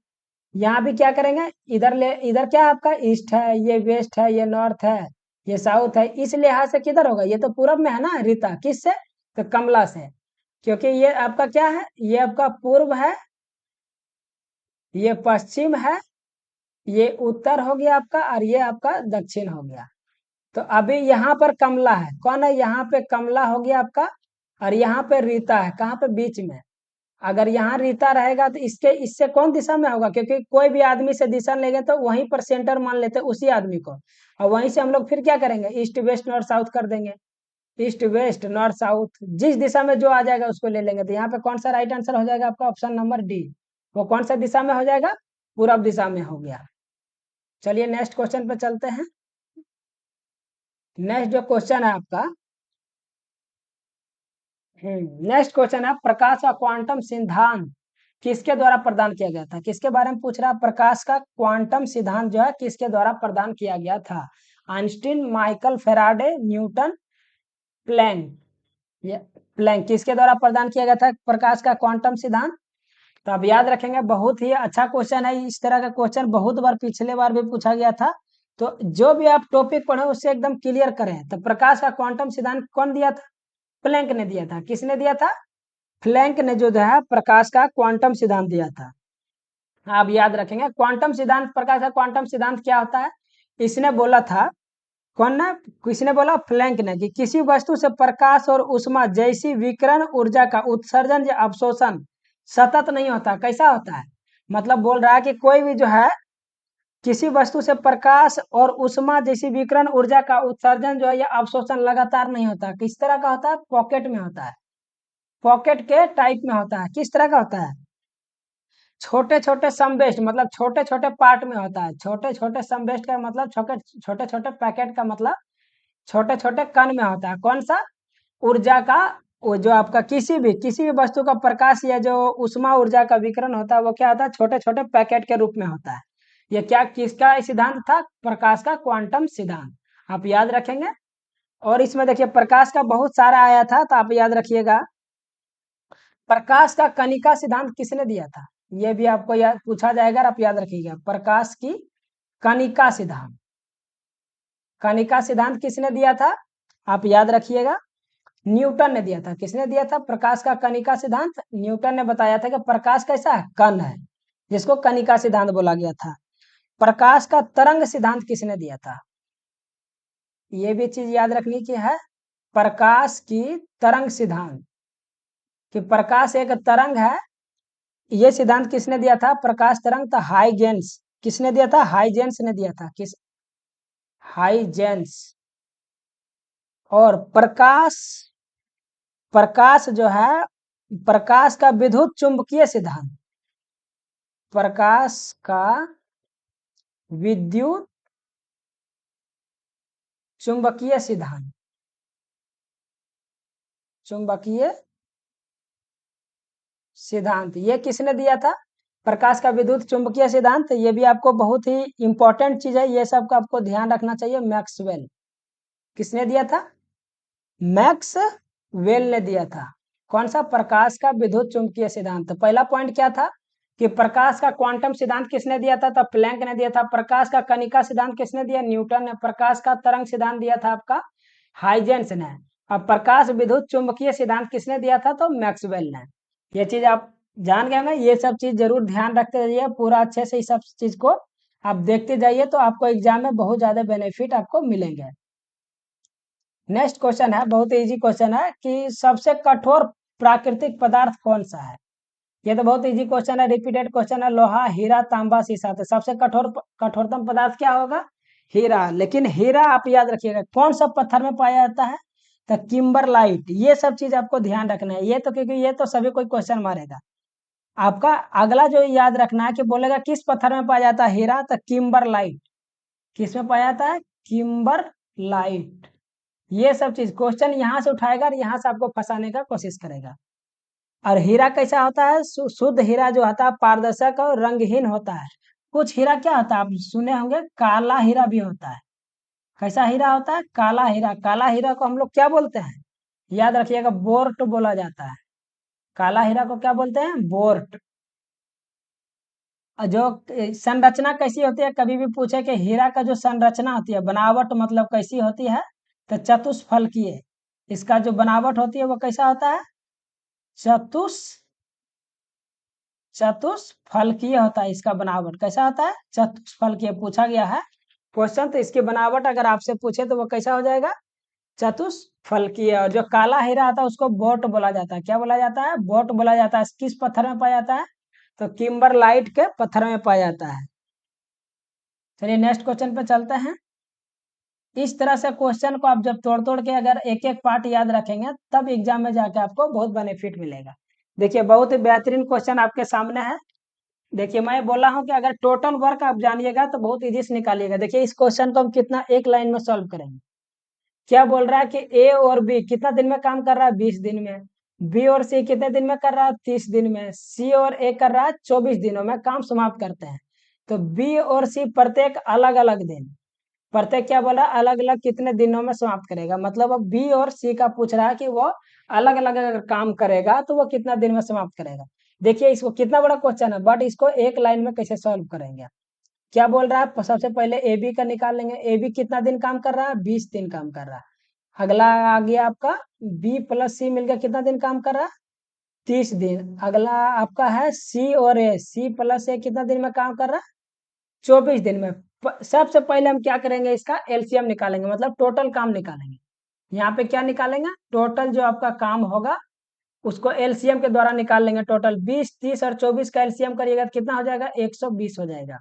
यहाँ भी क्या करेंगे? इधर क्या है आपका? ईस्ट है, ये वेस्ट है, ये नॉर्थ है, ये साउथ है। इस लिहाज से किधर होगा? ये तो पूरब में है ना रीता। किससे? तो कमला से। क्योंकि ये आपका क्या है? ये आपका पूर्व है, ये पश्चिम है, ये उत्तर हो गया आपका, और ये आपका दक्षिण हो गया। तो अभी यहाँ पर कमला है। कौन है? यहाँ पे कमला हो गया आपका, और यहाँ पे रीता है। कहाँ पे? बीच में। अगर यहाँ रीता रहेगा तो इसके इससे कौन दिशा में होगा? क्योंकि कोई भी आदमी से दिशा लेंगे तो वहीं पर सेंटर मान लेते उसी आदमी को, और वहीं से हम लोग फिर क्या करेंगे? ईस्ट वेस्ट नॉर्थ साउथ कर देंगे। ईस्ट वेस्ट नॉर्थ साउथ, जिस दिशा में जो आ जाएगा उसको ले लेंगे। तो यहाँ पे कौन सा राइट आंसर हो जाएगा आपका? Option number D. वो कौन सा दिशा में हो जाएगा? पूरब दिशा में हो गया। चलिए नेक्स्ट क्वेश्चन पे चलते हैं। नेक्स्ट जो क्वेश्चन है आपका, नेक्स्ट क्वेश्चन है प्रकाश का क्वांटम सिद्धांत किसके द्वारा प्रदान किया गया था? किसके बारे में पूछ रहा है? प्रकाश का क्वांटम सिद्धांत जो है किसके द्वारा प्रदान किया गया था? Einstein, Michael Faraday, Newton, Planck. ये प्लैंक किसके द्वारा प्रदान किया गया था प्रकाश का क्वांटम सिद्धांत? तो आप याद रखेंगे, बहुत ही अच्छा क्वेश्चन है। इस तरह का क्वेश्चन बहुत बार पिछले बार भी पूछा गया था। तो जो भी आप टॉपिक पढ़े उससे एकदम क्लियर करें। तो प्रकाश का क्वांटम सिद्धांत कौन दिया था? प्लैंक ने दिया था। किसने दिया था? प्लैंक ने जो है प्रकाश का क्वांटम सिद्धांत दिया था। आप याद रखेंगे क्वांटम सिद्धांत, प्रकाश का क्वांटम सिद्धांत क्या होता है? इसने बोला था, कौन ने, किसने बोला? प्लैंक ने, कि किसी वस्तु से प्रकाश और ऊष्मा जैसी विकिरण ऊर्जा का उत्सर्जन या अवशोषण सतत नहीं होता। कैसा होता है? मतलब बोल रहा है कि कोई भी जो है किसी वस्तु से प्रकाश और ऊष्मा जैसी विकिरण ऊर्जा का उत्सर्जन जो है या अवशोषण लगातार नहीं होता। किस तरह का होता है? पॉकेट में होता है, पॉकेट के टाइप में होता है। किस तरह का होता है? छोटे छोटे समवेस्ट, मतलब छोटे छोटे पार्ट में होता है। छोटे छोटे समवेस्ट का मतलब छोटे छोटे छोटे पैकेट का मतलब छोटे छोटे कण में होता है। कौन सा? ऊर्जा का, वो जो आपका किसी भी वस्तु का प्रकाश या जो उष्मा ऊर्जा का विकिरण होता है वो क्या होता है? छोटे छोटे पैकेट के रूप में होता है। ये क्या, किसका सिद्धांत था? प्रकाश का क्वांटम सिद्धांत। आप याद रखेंगे। और इसमें देखिए प्रकाश का बहुत सारा आया था, तो आप याद रखिएगा। प्रकाश का कणिका सिद्धांत किसने दिया था? ये भी आपको याद पूछा जाएगा, आप याद रखिएगा। प्रकाश की कणिका सिद्धांत, कणिका सिद्धांत किसने दिया था? आप याद रखिएगा। न्यूटन ने दिया था। किसने दिया था प्रकाश का कणिका सिद्धांत? न्यूटन ने बताया था कि प्रकाश कैसा है? कण है, जिसको कणिका सिद्धांत बोला गया था। प्रकाश का तरंग सिद्धांत किसने दिया था? ये भी चीज याद रखनी की है। प्रकाश की तरंग सिद्धांत, कि प्रकाश एक तरंग है, ये सिद्धांत किसने दिया था? प्रकाश तरंग था हाइजेंस। किसने दिया था? हाइजेंस ने दिया था। किस? हाइजेंस। और प्रकाश, प्रकाश जो है, प्रकाश का विद्युत चुंबकीय सिद्धांत, प्रकाश का विद्युत चुंबकीय सिद्धांत, चुंबकीय सिद्धांत ये किसने दिया था? प्रकाश का विद्युत चुंबकीय सिद्धांत। ये भी आपको बहुत ही इंपॉर्टेंट चीज है, ये सब का आपको ध्यान रखना चाहिए। मैक्सवेल। किसने दिया था? मैक्सवेल ने दिया था। कौन सा? प्रकाश का विद्युत चुंबकीय सिद्धांत। तो पहला पॉइंट क्या था कि प्रकाश का क्वांटम सिद्धांत किसने दिया था? तब प्लैंक ने दिया था। प्रकाश का कणिका सिद्धांत किसने दिया? न्यूटन ने। प्रकाश का तरंग सिद्धांत दिया था आपका हाइजेंस ने। अब प्रकाश विद्युत चुंबकीय सिद्धांत किसने दिया था? तो मैक्सवेल ने। ये चीज आप जान गए ना, ये सब चीज जरूर ध्यान रखते रहिए पूरा अच्छे से। इस सब चीज को आप देखते जाइए तो आपको एग्जाम में बहुत ज्यादा बेनिफिट आपको मिलेंगे। नेक्स्ट क्वेश्चन है, बहुत इजी क्वेश्चन है, कि सबसे कठोर प्राकृतिक पदार्थ कौन सा है? ये तो बहुत इजी क्वेश्चन है, रिपीटेड क्वेश्चन है। लोहा, हीरा, तांबा, सीसा। तो सबसे कठोरतम पदार्थ क्या होगा? हीरा। लेकिन हीरा आप याद रखिएगा कौन सा पत्थर में पाया जाता है? तो किम्बरलाइट। ये सब चीज आपको ध्यान रखना है। ये तो क्योंकि ये तो सभी कोई क्वेश्चन मारेगा आपका। अगला जो याद रखना है कि बोलेगा किस पत्थर में पाया जाता है हीरा? तो किम्बरलाइट। किस में पाया जाता है? किम्बरलाइट। ये सब चीज क्वेश्चन यहाँ से उठाएगा और यहाँ से आपको फंसाने का कोशिश करेगा। और हीरा कैसा होता है? शुद्ध हीरा जो होता है पारदर्शक और रंगहीन होता है। कुछ हीरा क्या होता है, आप सुने होंगे, काला हीरा भी होता है। कैसा हीरा होता है? काला हीरा। काला हीरा को हम लोग क्या बोलते हैं? याद रखिएगा, बोर्ट बोला जाता है। काला हीरा को क्या बोलते हैं? बोर्ट। और जो संरचना कैसी होती है, कभी भी पूछे कि हीरा का जो संरचना होती है, बनावट मतलब कैसी होती है? तो चतुष्फलकीय। इसका जो बनावट होती है वो कैसा होता है? चतुष चतुष्फलकीय होता है। इसका बनावट कैसा होता है? चतुष्फलकीय पूछा गया है क्वेश्चन। तो इसकी बनावट अगर आपसे पूछे तो वो कैसा हो जाएगा? चतुष्फलकीय। और जो काला हीरा आता है उसको बोट बोला जाता है। क्या बोला जाता है? बोट बोला जाता है। किस पत्थर में पाया जाता है? तो किम्बरलाइट के पत्थर में पाया जाता है। चलिए नेक्स्ट क्वेश्चन पे चलते हैं। इस तरह से क्वेश्चन को आप जब तोड़ तोड़ के अगर एक एक पार्ट याद रखेंगे तब एग्जाम में जाके आपको बहुत बेनिफिट मिलेगा। देखिए बहुत ही बेहतरीन क्वेश्चन आपके सामने है। देखिए मैं बोला हूं कि अगर टोटल वर्क आप जानिएगा तो बहुत इजी से निकालिएगा। देखिए इस क्वेश्चन को हम कितना एक लाइन में सॉल्व करेंगे। क्या बोल रहा है कि ए और बी कितना दिन में काम कर रहा है, 20 दिन में। बी और सी कितने दिन में कर रहा है, 30 दिन में। सी और ए कर रहा है 24 दिनों में काम समाप्त करते हैं। तो बी और सी प्रत्येक अलग अलग दिन, प्रत्येक क्या बोला, अलग अलग कितने दिनों में समाप्त करेगा। मतलब अब बी और सी का पूछ रहा है कि वो अलग अलग अगर काम करेगा तो वो कितना दिन में समाप्त करेगा। देखिए इसको कितना बड़ा क्वेश्चन है, बट इसको एक लाइन में कैसे सॉल्व करेंगे। क्या बोल रहा है, सबसे पहले ए बी का निकाल लेंगे। ए बी कितना दिन काम कर रहा है, 20 दिन काम कर रहा है। अगला आ गया आपका बी प्लस सी मिलकर कितना दिन काम कर रहा है, 30 दिन। अगला आपका है सी और ए, सी प्लस ए कितना दिन में काम कर रहा है, 24 दिन में। सबसे पहले हम क्या करेंगे, इसका एलसीएम निकालेंगे, मतलब टोटल काम निकालेंगे। यहाँ पे क्या निकालेंगे, टोटल जो आपका काम होगा उसको एलसीएम के द्वारा निकाल लेंगे। टोटल 20, 30 और 24 का एलसीएम करिएगा तो कितना हो जाएगा, 120 हो जाएगा।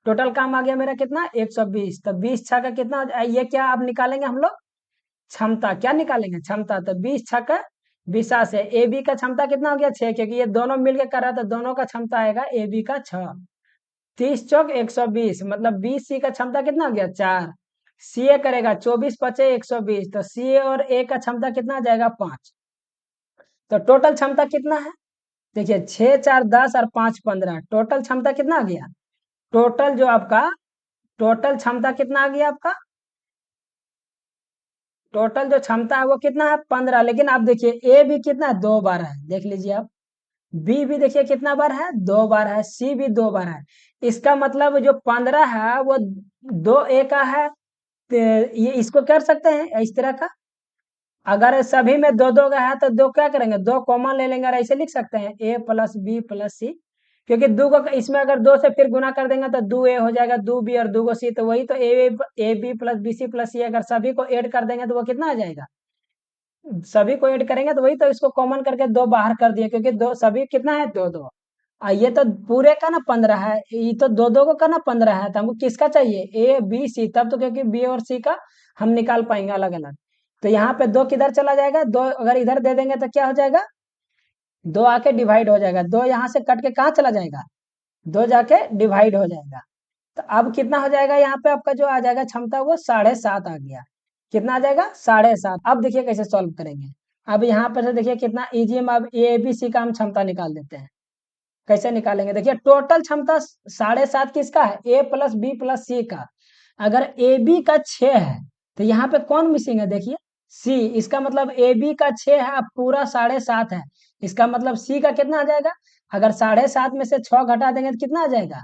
टोटल काम आ गया मेरा कितना, 120। तो 20 छक्का कितना हो ये क्या आप निकालेंगे हम लोग, क्षमता। क्या निकालेंगे, क्षमता। तो 20 छक्का 20 से ए बी का क्षमता कितना हो गया, 6, क्योंकि ये दोनों मिलकर कर रहा है तो दोनों का क्षमता आएगा ए बी का 6। 30 चौक 120, मतलब 20 सी का क्षमता कितना हो गया, 4। सी ए करेगा 24 पचे 120, तो सी ए और ए का क्षमता कितना आ जाएगा, 5। तो टोटल क्षमता कितना है, देखिए 6 4 10 और 5 15, टोटल क्षमता कितना आ गया। टोटल जो आपका टोटल क्षमता कितना आ गया आपका, टोटल जो क्षमता है वो कितना है, 15। लेकिन आप देखिए ए भी कितना है, 2 बार है, देख लीजिए आप। बी भी देखिए कितना बार है, 2 बार है। सी भी 2 बार है। इसका मतलब जो 15 है वो 2 ए का है। तो ये इसको कर सकते हैं इस तरह का, अगर सभी में दो दो का है तो दो क्या करेंगे, दो कॉमन ले लेंगे और ऐसे लिख सकते हैं ए प्लस बी प्लस सी। क्योंकि दो को इसमें अगर 2 से फिर गुना कर देंगे तो 2 ए हो जाएगा, 2 बी और 2 को सी। तो वही तो A B plus B C plus C, अगर सभी को ऐड कर देंगे तो वो कितना आ जाएगा, सभी को ऐड करेंगे तो वही तो, इसको कॉमन करके 2 बाहर कर दिए, क्योंकि दो सभी कितना है, 2 2। ये तो पूरे का ना 15 है, ये तो 2 2 को का ना 15 है। तो हमको किसका चाहिए, ए बी सी, तब तो क्योंकि बी और सी का हम निकाल पाएंगे अलग अलग। तो यहाँ पे 2 किधर चला जाएगा, 2 अगर इधर दे देंगे तो क्या हो जाएगा, 2 आके डिवाइड हो जाएगा। 2 यहाँ से कट के कहाँ चला जाएगा, 2 जाके डिवाइड हो जाएगा। तो अब कितना हो जाएगा, यहाँ पे आपका जो आ जाएगा क्षमता वो 7.5 आ गया। कितना आ जाएगा, 7.5। अब देखिए कैसे सॉल्व करेंगे। अब यहाँ पर से देखिए कितना इजी, हम अब ए बी सी का हम क्षमता निकाल देते हैं। कैसे निकालेंगे, देखिए टोटल क्षमता 7.5 किसका है, ए प्लस बी प्लस सी का। अगर ए बी का 6 है तो यहाँ पे कौन मिसिंग है, देखिए सी। इसका मतलब ए बी का 6 है, अब पूरा 7.5 है। इसका मतलब सी का कितना आ जाएगा, अगर 7.5 में से 6 घटा देंगे तो कितना आ जाएगा,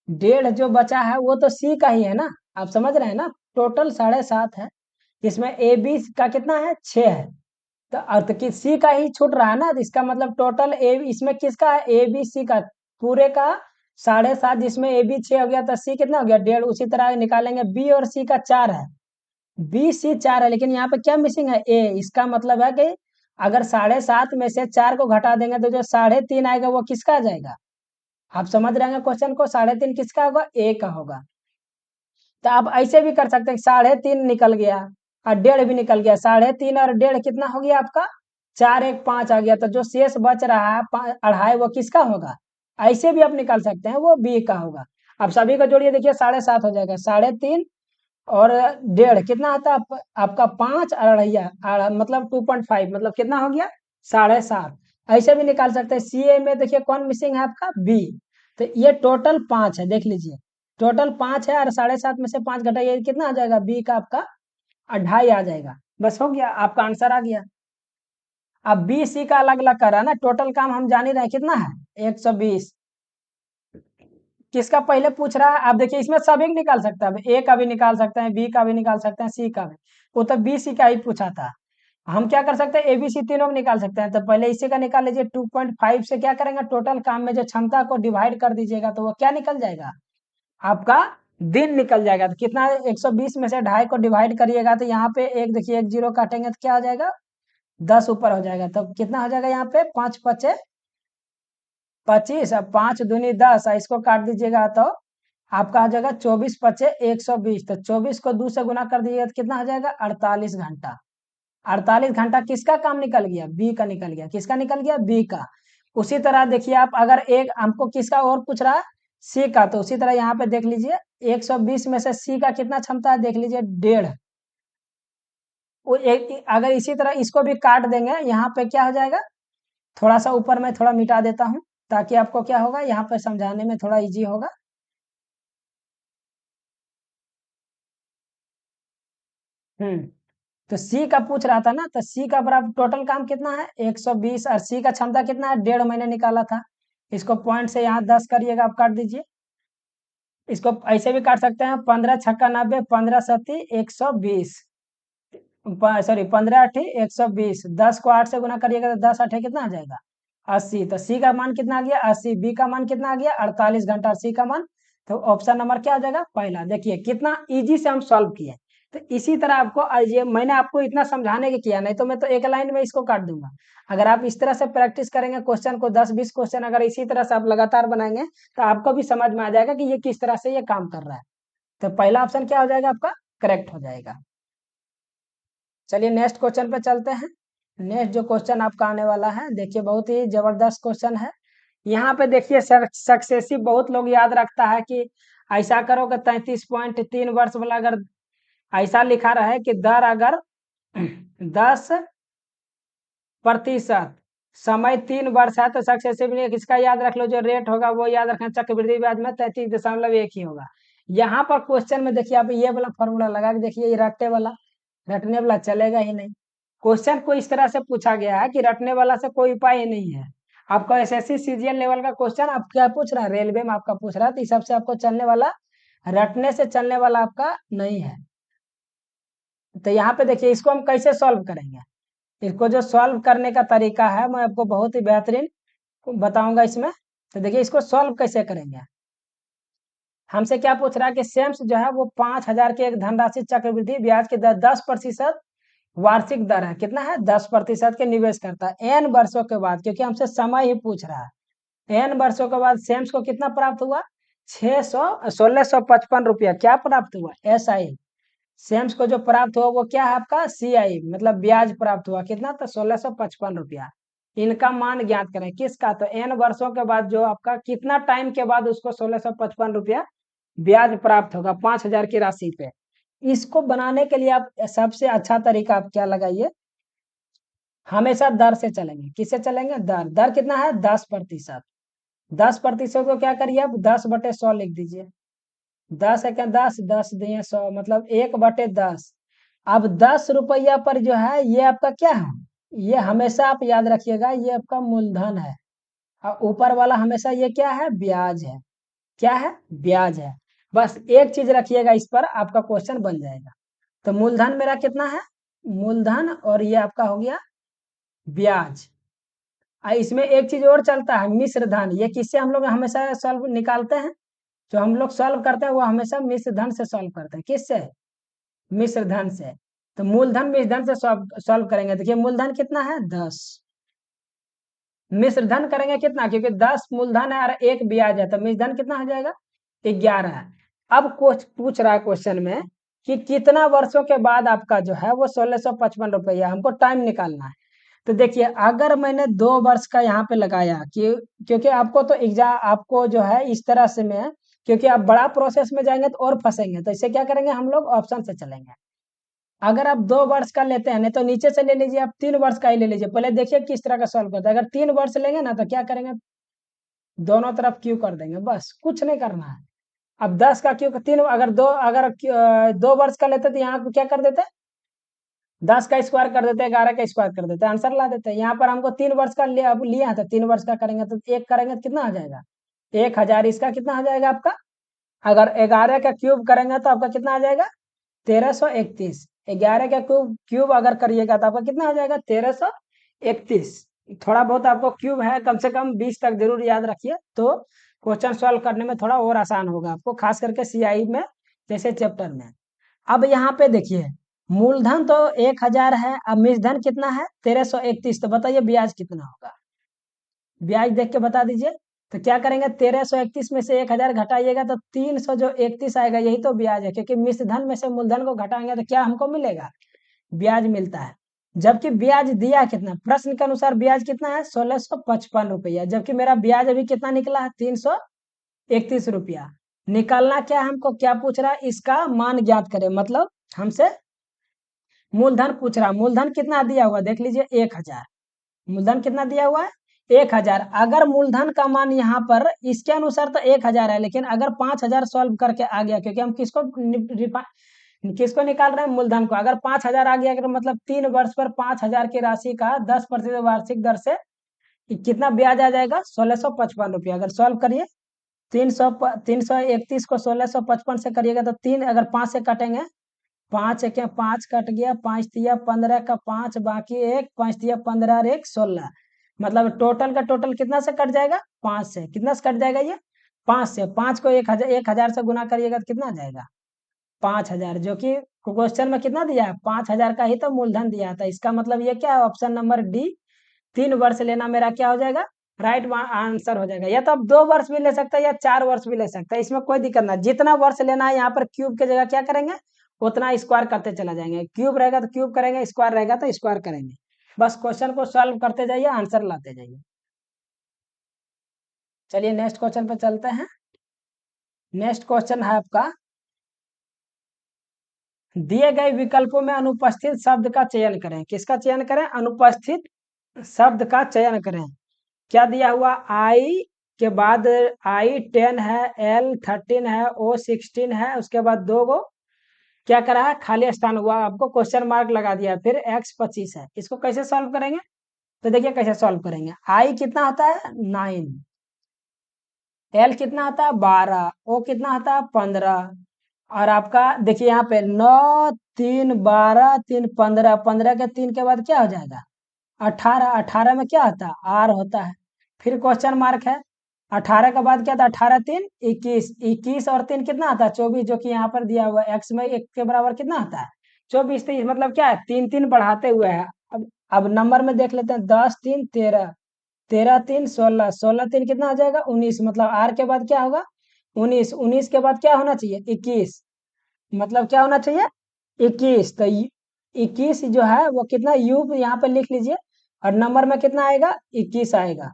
1.5 जो बचा है वो तो सी का ही है ना। आप समझ रहे हैं ना, टोटल 7.5 है, इसमें ए बी का कितना है, 6 है। तो अर्थ की सी का ही छूट रहा है ना, तो इसका मतलब टोटल ए इसमें किसका है, ए बी सी का पूरे का 7.5, जिसमें ए बी 6 हो गया तो सी कितना हो गया, 1.5। उसी तरह निकालेंगे बी और सी का 4 है, बी सी 4 है, लेकिन यहाँ पे क्या मिसिंग है, ए। इसका मतलब है कि अगर 7.5 में से 4 को घटा देंगे तो जो 3.5 आएगा वो किसका आ जाएगा। आप समझ रहे हैं क्वेश्चन को, 3.5 किसका होगा, ए का होगा। तो आप ऐसे भी कर सकते हैं, 3.5 निकल गया और 1.5 भी निकल गया। 3.5 और 1.5 कितना हो गया आपका, 4 1 5 आ गया। तो जो शेष बच रहा है 2.5 वो किसका होगा, ऐसे भी आप निकाल सकते हैं, वो बी का होगा। अब सभी को जोड़िए, देखिए 7.5 हो जाएगा। 3.5 और 1.5 कितना आता है आपका 5 और अढ़ैया, मतलब 2.5, मतलब कितना हो गया, 7.5। ऐसे भी निकाल सकते हैं। सी ए में देखिए कौन मिसिंग है आपका, बी। तो ये टोटल 5 है, देख लीजिए टोटल 5 है, और 7.5 में से 5 घटाइए कितना आ जाएगा, बी का आपका 2.5 आ जाएगा। बस हो गया, आपका आंसर आ गया। अब बी सी का अलग अलग कर रहा है ना, टोटल काम हम जान ही रहे हैं कितना है, 120। किसका पहले पूछ रहा है, आप देखिए इसमें सभी का निकाल सकते हैं, ए का भी निकाल सकते हैं, बी का भी निकाल सकते हैं, सी का भी। वो तो बी सी का ही पूछा था। हम क्या कर सकते हैं, एबीसी तीनों को निकाल सकते हैं। तो पहले इसी का निकाल लीजिए, 2.5 से क्या करेंगे, टोटल काम में जो क्षमता को डिवाइड कर दीजिएगा तो वो क्या निकल जाएगा, आपका दिन निकल जाएगा। तो कितना, 120 में से 2.5 को डिवाइड करिएगा तो यहाँ पे एक देखिए, एक जीरो काटेंगे तो क्या हो जाएगा, 10 ऊपर हो जाएगा। तो कितना हो जाएगा, यहाँ पे 5 पचे 25 और 5 दूनी 10, इसको काट दीजिएगा तो आपका आ जाएगा 24 × 5 = 120। तो 24 को 2 से गुना कर दीजिएगा तो कितना हो जाएगा 48 घंटा। 48 घंटा किसका काम निकल गया, बी का निकल गया। किसका निकल गया, बी का। उसी तरह देखिए आप, अगर एक हमको किसका और पूछ रहा है, सी का, तो उसी तरह यहाँ पे देख लीजिए 120 में से सी का कितना क्षमता है, देख लीजिए 1.5। वो एक, अगर इसी तरह इसको भी काट देंगे, यहाँ पे क्या हो जाएगा, थोड़ा सा ऊपर में थोड़ा मिटा देता हूँ ताकि आपको क्या होगा यहाँ पे समझाने में थोड़ा इजी होगा। तो सी का पूछ रहा था ना, तो सी का बराबर टोटल काम कितना है 120, और सी का क्षमता कितना है 1.5 महीने निकाला था। इसको पॉइंट से यहाँ 10 करिएगा, आप काट दीजिए। इसको ऐसे भी काट सकते हैं, 15×6 = 90, 15×7 = 120, सॉरी 15×8 = 120। 10 को 8 से गुना करिएगा तो 10×8 कितना आ जाएगा 80। तो सी का मान कितना आ गया 80, बी का मान कितना आ गया 48 घंटा, सी का मान। तो ऑप्शन नंबर क्या हो जाएगा, पहला। देखिए कितना इजी से हम सॉल्व किए। तो इसी तरह आपको ये मैंने आपको इतना समझाने के किया, नहीं तो मैं तो एक लाइन में इसको काट दूंगा। अगर आप इस तरह से प्रैक्टिस करेंगे क्वेश्चन को, 10-20 क्वेश्चन अगर इसी तरह से आप लगातार बनाएंगे, तो आपको भी समझ में आ जाएगा कि ये किस तरह से ये काम कर रहा है। तो पहला ऑप्शन क्या हो जाएगा आपका, करेक्ट हो जाएगा। चलिए नेक्स्ट क्वेश्चन पे चलते हैं। नेक्स्ट जो क्वेश्चन आपका आने वाला है, देखिए बहुत ही जबरदस्त क्वेश्चन है। यहाँ पे देखिए सक्सेसिव बहुत लोग याद रखता है कि ऐसा करोगे 33.3 वर्ष वाला, अगर ऐसा लिखा रहे कि दर अगर 10% समय 3 वर्ष है तो सक्सेसिव, इसका याद रख लो, जो रेट होगा वो याद रखना, चक्रवृद्धि ब्याज में 33.1 ही होगा। यहाँ पर क्वेश्चन में देखिए आप ये वाला फॉर्मूला लगा के देखिए, ये रटने वाला चलेगा ही नहीं। क्वेश्चन को इस तरह से पूछा गया है कि रटने वाला से कोई उपाय ही नहीं है। आपका एसएससी सीजीएल लेवल का क्वेश्चन आप क्या पूछ रहा है, रेलवे में आपका पूछ रहा है, तो इस हिसाब से आपको चलने वाला, रटने से चलने वाला आपका नहीं है। तो यहाँ पे देखिए इसको हम कैसे सॉल्व करेंगे। इसको जो सॉल्व करने का तरीका है मैं आपको बहुत ही बेहतरीन बताऊंगा इसमें। तो देखिए इसको सॉल्व कैसे करेंगे। हमसे क्या पूछ रहा है कि सेम्स जो है वो 5,000 की एक धनराशि चक्रवृद्धि ब्याज की दर 10% वार्षिक दर है, कितना है 10% के निवेश करता है n वर्षों के बाद, क्योंकि हमसे समय ही पूछ रहा है। n वर्षों के बाद सेम्स को कितना प्राप्त हुआ, 1655 रुपया क्या प्राप्त हुआ, SI। सेम्स को जो प्राप्त हुआ वो क्या है आपका CI, मतलब ब्याज प्राप्त हुआ कितना, तो 1655 रुपया। इनका मान ज्ञात करें, किसका, तो n वर्षों के बाद जो आपका कितना टाइम के बाद उसको 1655 रुपया ब्याज प्राप्त होगा 5,000 की राशि पे। इसको बनाने के लिए आप सबसे अच्छा तरीका आप क्या लगाइए, हमेशा दर से चलेंगे। किससे चलेंगे, दर। दर कितना है 10%। 10% को क्या करिए आप 10/100 लिख दीजिए। 10 है क्या 10, 10×100 मतलब 1/10। अब 10 रुपया पर जो है ये आपका क्या है, ये हमेशा आप याद रखिएगा ये आपका मूलधन है, और ऊपर वाला हमेशा ये क्या है, ब्याज है। क्या है, ब्याज है। बस एक चीज रखिएगा, इस पर आपका क्वेश्चन बन जाएगा। तो मूलधन मेरा कितना है, मूलधन, और ये आपका हो गया ब्याज। इसमें एक चीज और चलता है, मिश्र धन। ये किससे हम लोग हमेशा सॉल्व निकालते हैं, जो हम लोग सॉल्व करते हैं वो हमेशा मिश्र धन से सॉल्व करते हैं। किससे, मिश्र धन से। तो मूलधन मिश्र धन से सॉल्व करेंगे। देखिए मूलधन कितना है 10, मिश्र धन करेंगे कितना, क्योंकि 10 मूलधन है और 1 ब्याज है, तो मिश्र धन कितना हो जाएगा 11 है। अब पूछ रहा है क्वेश्चन में कि कितना वर्षों के बाद आपका जो है वो 1655 रुपया, हमको टाइम निकालना है। तो देखिए अगर मैंने 2 वर्ष का यहाँ पे लगाया कि, क्योंकि आपको तो एग्जाम आपको जो है इस तरह से में, क्योंकि आप बड़ा प्रोसेस में जाएंगे तो और फंसेंगे, तो इसे क्या करेंगे हम लोग ऑप्शन से चलेंगे। अगर आप 2 वर्ष का लेते हैं, नहीं तो नीचे से ले लीजिए, आप 3 वर्ष का ही ले लीजिए। पहले देखिए किस तरह का सॉल्व करते हैं। अगर 3 वर्ष लेंगे ना तो क्या करेंगे, दोनों तरफ क्यू कर देंगे, बस कुछ नहीं करना है। अब 10 का क्यू, तीन, अगर 2 वर्ष का लेते तो यहाँ पे क्या कर देते, 10 का स्क्वायर कर देते, 11 का स्क्वायर कर देते, आंसर ला देते। यहाँ पर हमको 3 वर्ष का लिया, अब लिया है तो 3 वर्ष का करेंगे तो एक करेंगे तो कितना आ जाएगा 1,000। इसका कितना आ जाएगा आपका, अगर 11 का क्यूब करेंगे तो आपका कितना आ जाएगा 1331। 11 का क्यूब अगर करिएगा तो आपका कितना आ जाएगा 1331। थोड़ा बहुत आपको क्यूब है, कम से कम 20 तक जरूर याद रखिए, तो क्वेश्चन सॉल्व करने में थोड़ा और आसान होगा आपको, खास करके CI में जैसे चैप्टर में। अब यहाँ पे देखिए मूलधन तो 1,000 है, अब मिश्रधन कितना है 1331। तो बताइए ब्याज कितना होगा, ब्याज देख के बता दीजिए। तो क्या करेंगे, 1331 में से 1000 घटाइएगा तो 300 जो 31 आएगा, यही तो ब्याज है, क्योंकि मिश्र धन में से मूलधन को घटाएंगे तो क्या हमको मिलेगा, ब्याज मिलता है। जबकि ब्याज दिया कितना, प्रश्न के अनुसार ब्याज कितना है, 1655 रुपया, जबकि मेरा ब्याज अभी कितना निकला है, 331 रुपया। निकालना क्या है हमको, क्या पूछ रहा है, इसका मान ज्ञात करें, मतलब हमसे मूलधन पूछ रहा है। मूलधन कितना दिया हुआ देख लीजिए, 1000। मूलधन कितना दिया हुआ है, 1000। अगर मूलधन का मान यहाँ पर इसके अनुसार तो 1000 है, लेकिन अगर 5000 सॉल्व करके आ गया, क्योंकि हम किसको निकाल रहे हैं, मूलधन को। अगर 5000 आ गया, अगर मतलब 3 वर्ष पर 5000 की राशि का 10% वार्षिक दर से कितना ब्याज आ जाएगा, 1655 रुपया। अगर सॉल्व करिए, 331 को 1655 से करिएगा तो 3, अगर 5 से काटेंगे, 5 एक 5 कट गया, 5 तिया 15 का 5, बाकी 1, 5 तिया 15 और 1 16। मतलब टोटल का टोटल कितना से कट जाएगा, 5 से। कितना से कट जाएगा ये, 5 से। 5 को 1000 से गुना करिएगा तो कितना आ जाएगा, 5000, जो कि क्वेश्चन में कितना दिया है, 5000 का ही तो मूलधन दिया था। इसका मतलब ये क्या है, ऑप्शन नंबर डी, 3 वर्ष लेना मेरा क्या हो जाएगा, राइट आंसर हो जाएगा। या तो आप 2 वर्ष भी ले सकते हैं या 4 वर्ष भी ले सकते हैं, इसमें कोई दिक्कत ना। जितना वर्ष लेना है यहाँ पर क्यूब की जगह क्या करेंगे, उतना स्क्वायर करते चला जाएंगे। क्यूब रहेगा तो क्यूब करेंगे, स्क्वायर रहेगा तो स्क्वायर करेंगे। बस क्वेश्चन को सॉल्व करते जाइए, आंसर लाते जाइए। चलिए नेक्स्ट क्वेश्चन पे चलते हैं। नेक्स्ट क्वेश्चन है आपका, दिए गए विकल्पों में अनुपस्थित शब्द का चयन करें। किसका चयन करें, अनुपस्थित शब्द का चयन करें। क्या दिया हुआ, आई के बाद I10 है, L13 है, O16 है, उसके बाद 2 गो क्या करा है, खाली स्थान हुआ, आपको क्वेश्चन मार्क लगा दिया, फिर X25 है। इसको कैसे सॉल्व करेंगे, तो देखिए कैसे सॉल्व करेंगे। I कितना होता है, 9, L कितना होता है, 12, O कितना होता है, 15, और आपका देखिए यहाँ पे 9 3 12 3 15, 15 के 3 के बाद क्या हो जाएगा, 18, 18 में क्या होता है, R होता है। फिर क्वेश्चन मार्क है, 18 के बाद क्या था, 18 3 21, 21 और 3 कितना आता है, 24, जो कि यहाँ पर दिया हुआ है। X में 1 के बराबर कितना आता है, 24, 23, मतलब क्या है, 3 3 बढ़ाते हुए है। अब नंबर में देख लेते हैं, 10 3 13, 13 3 16, 16 3 कितना हो जाएगा, 19, मतलब R के बाद क्या होगा, 19, 19 के बाद क्या होना चाहिए, 21, मतलब क्या होना चाहिए, 21। तो 21 जो है वो कितना, U यहाँ पे लिख लीजिए, और नंबर में कितना आएगा, 21 आएगा।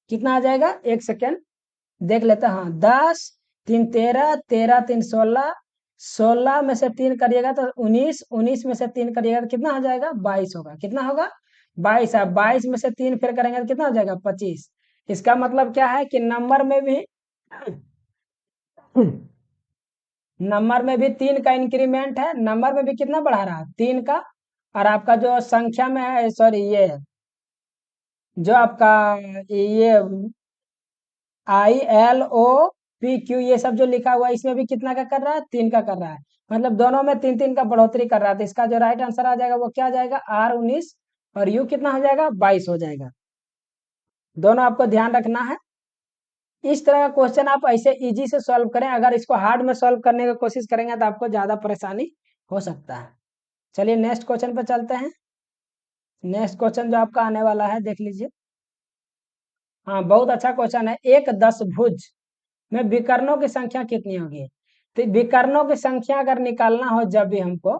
कितना आ जाएगा, 1 सेकेंड देख लेते हैं। हाँ, 10 3 13, 13 3 16, 16 में से 3 करिएगा तो 19, 19 में से 3 करिएगा तो कितना हो जाएगा, 22 होगा। कितना होगा, 22 है। 22 में से 3 फिर करेंगे तो कितना हो जाएगा, 25। इसका मतलब क्या है कि नंबर में भी नंबर में भी 3 का इंक्रीमेंट है, नंबर में भी कितना बढ़ा रहा है, 3 का। और आपका जो संख्या में है, सॉरी ये जो आपका ये ILOPQ ये सब जो लिखा हुआ है, इसमें भी कितना का कर रहा है, 3 का कर रहा है। मतलब दोनों में 3 3 का बढ़ोतरी कर रहा है। तो इसका जो राइट आंसर आ जाएगा वो क्या आ जाएगा, R19, और U कितना हो जाएगा, 22 हो जाएगा। दोनों आपको ध्यान रखना है। इस तरह का क्वेश्चन आप ऐसे इजी से सॉल्व करें। अगर इसको हार्ड में सॉल्व करने की कोशिश करेंगे तो आपको ज्यादा परेशानी हो सकता है। चलिए नेक्स्ट क्वेश्चन पे चलते हैं। नेक्स्ट क्वेश्चन जो आपका आने वाला है देख लीजिए। हाँ, बहुत अच्छा क्वेश्चन है। एक 10 भुज में विकर्णों की संख्या कितनी होगी। तो विकर्णों की संख्या अगर निकालना हो जब भी हमको,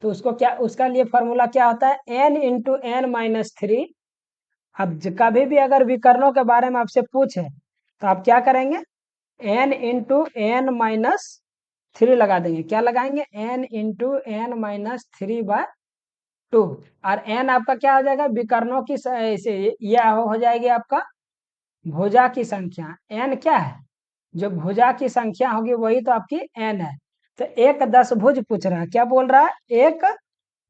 तो उसको क्या, उसका लिए फॉर्मूला क्या होता है, n × n-3। अब कभी भी अगर विकर्णों के बारे में आपसे पूछे तो आप क्या करेंगे, n × n-3 लगा देंगे। क्या लगाएंगे, n × n-3/2। और n आपका क्या हो जाएगा, विकर्णों की यह हो जाएगी आपका भुजा की संख्या। n क्या है, जो भुजा की संख्या होगी वही तो आपकी n है। तो एक 10 भुज पूछ रहा है, क्या बोल रहा है, एक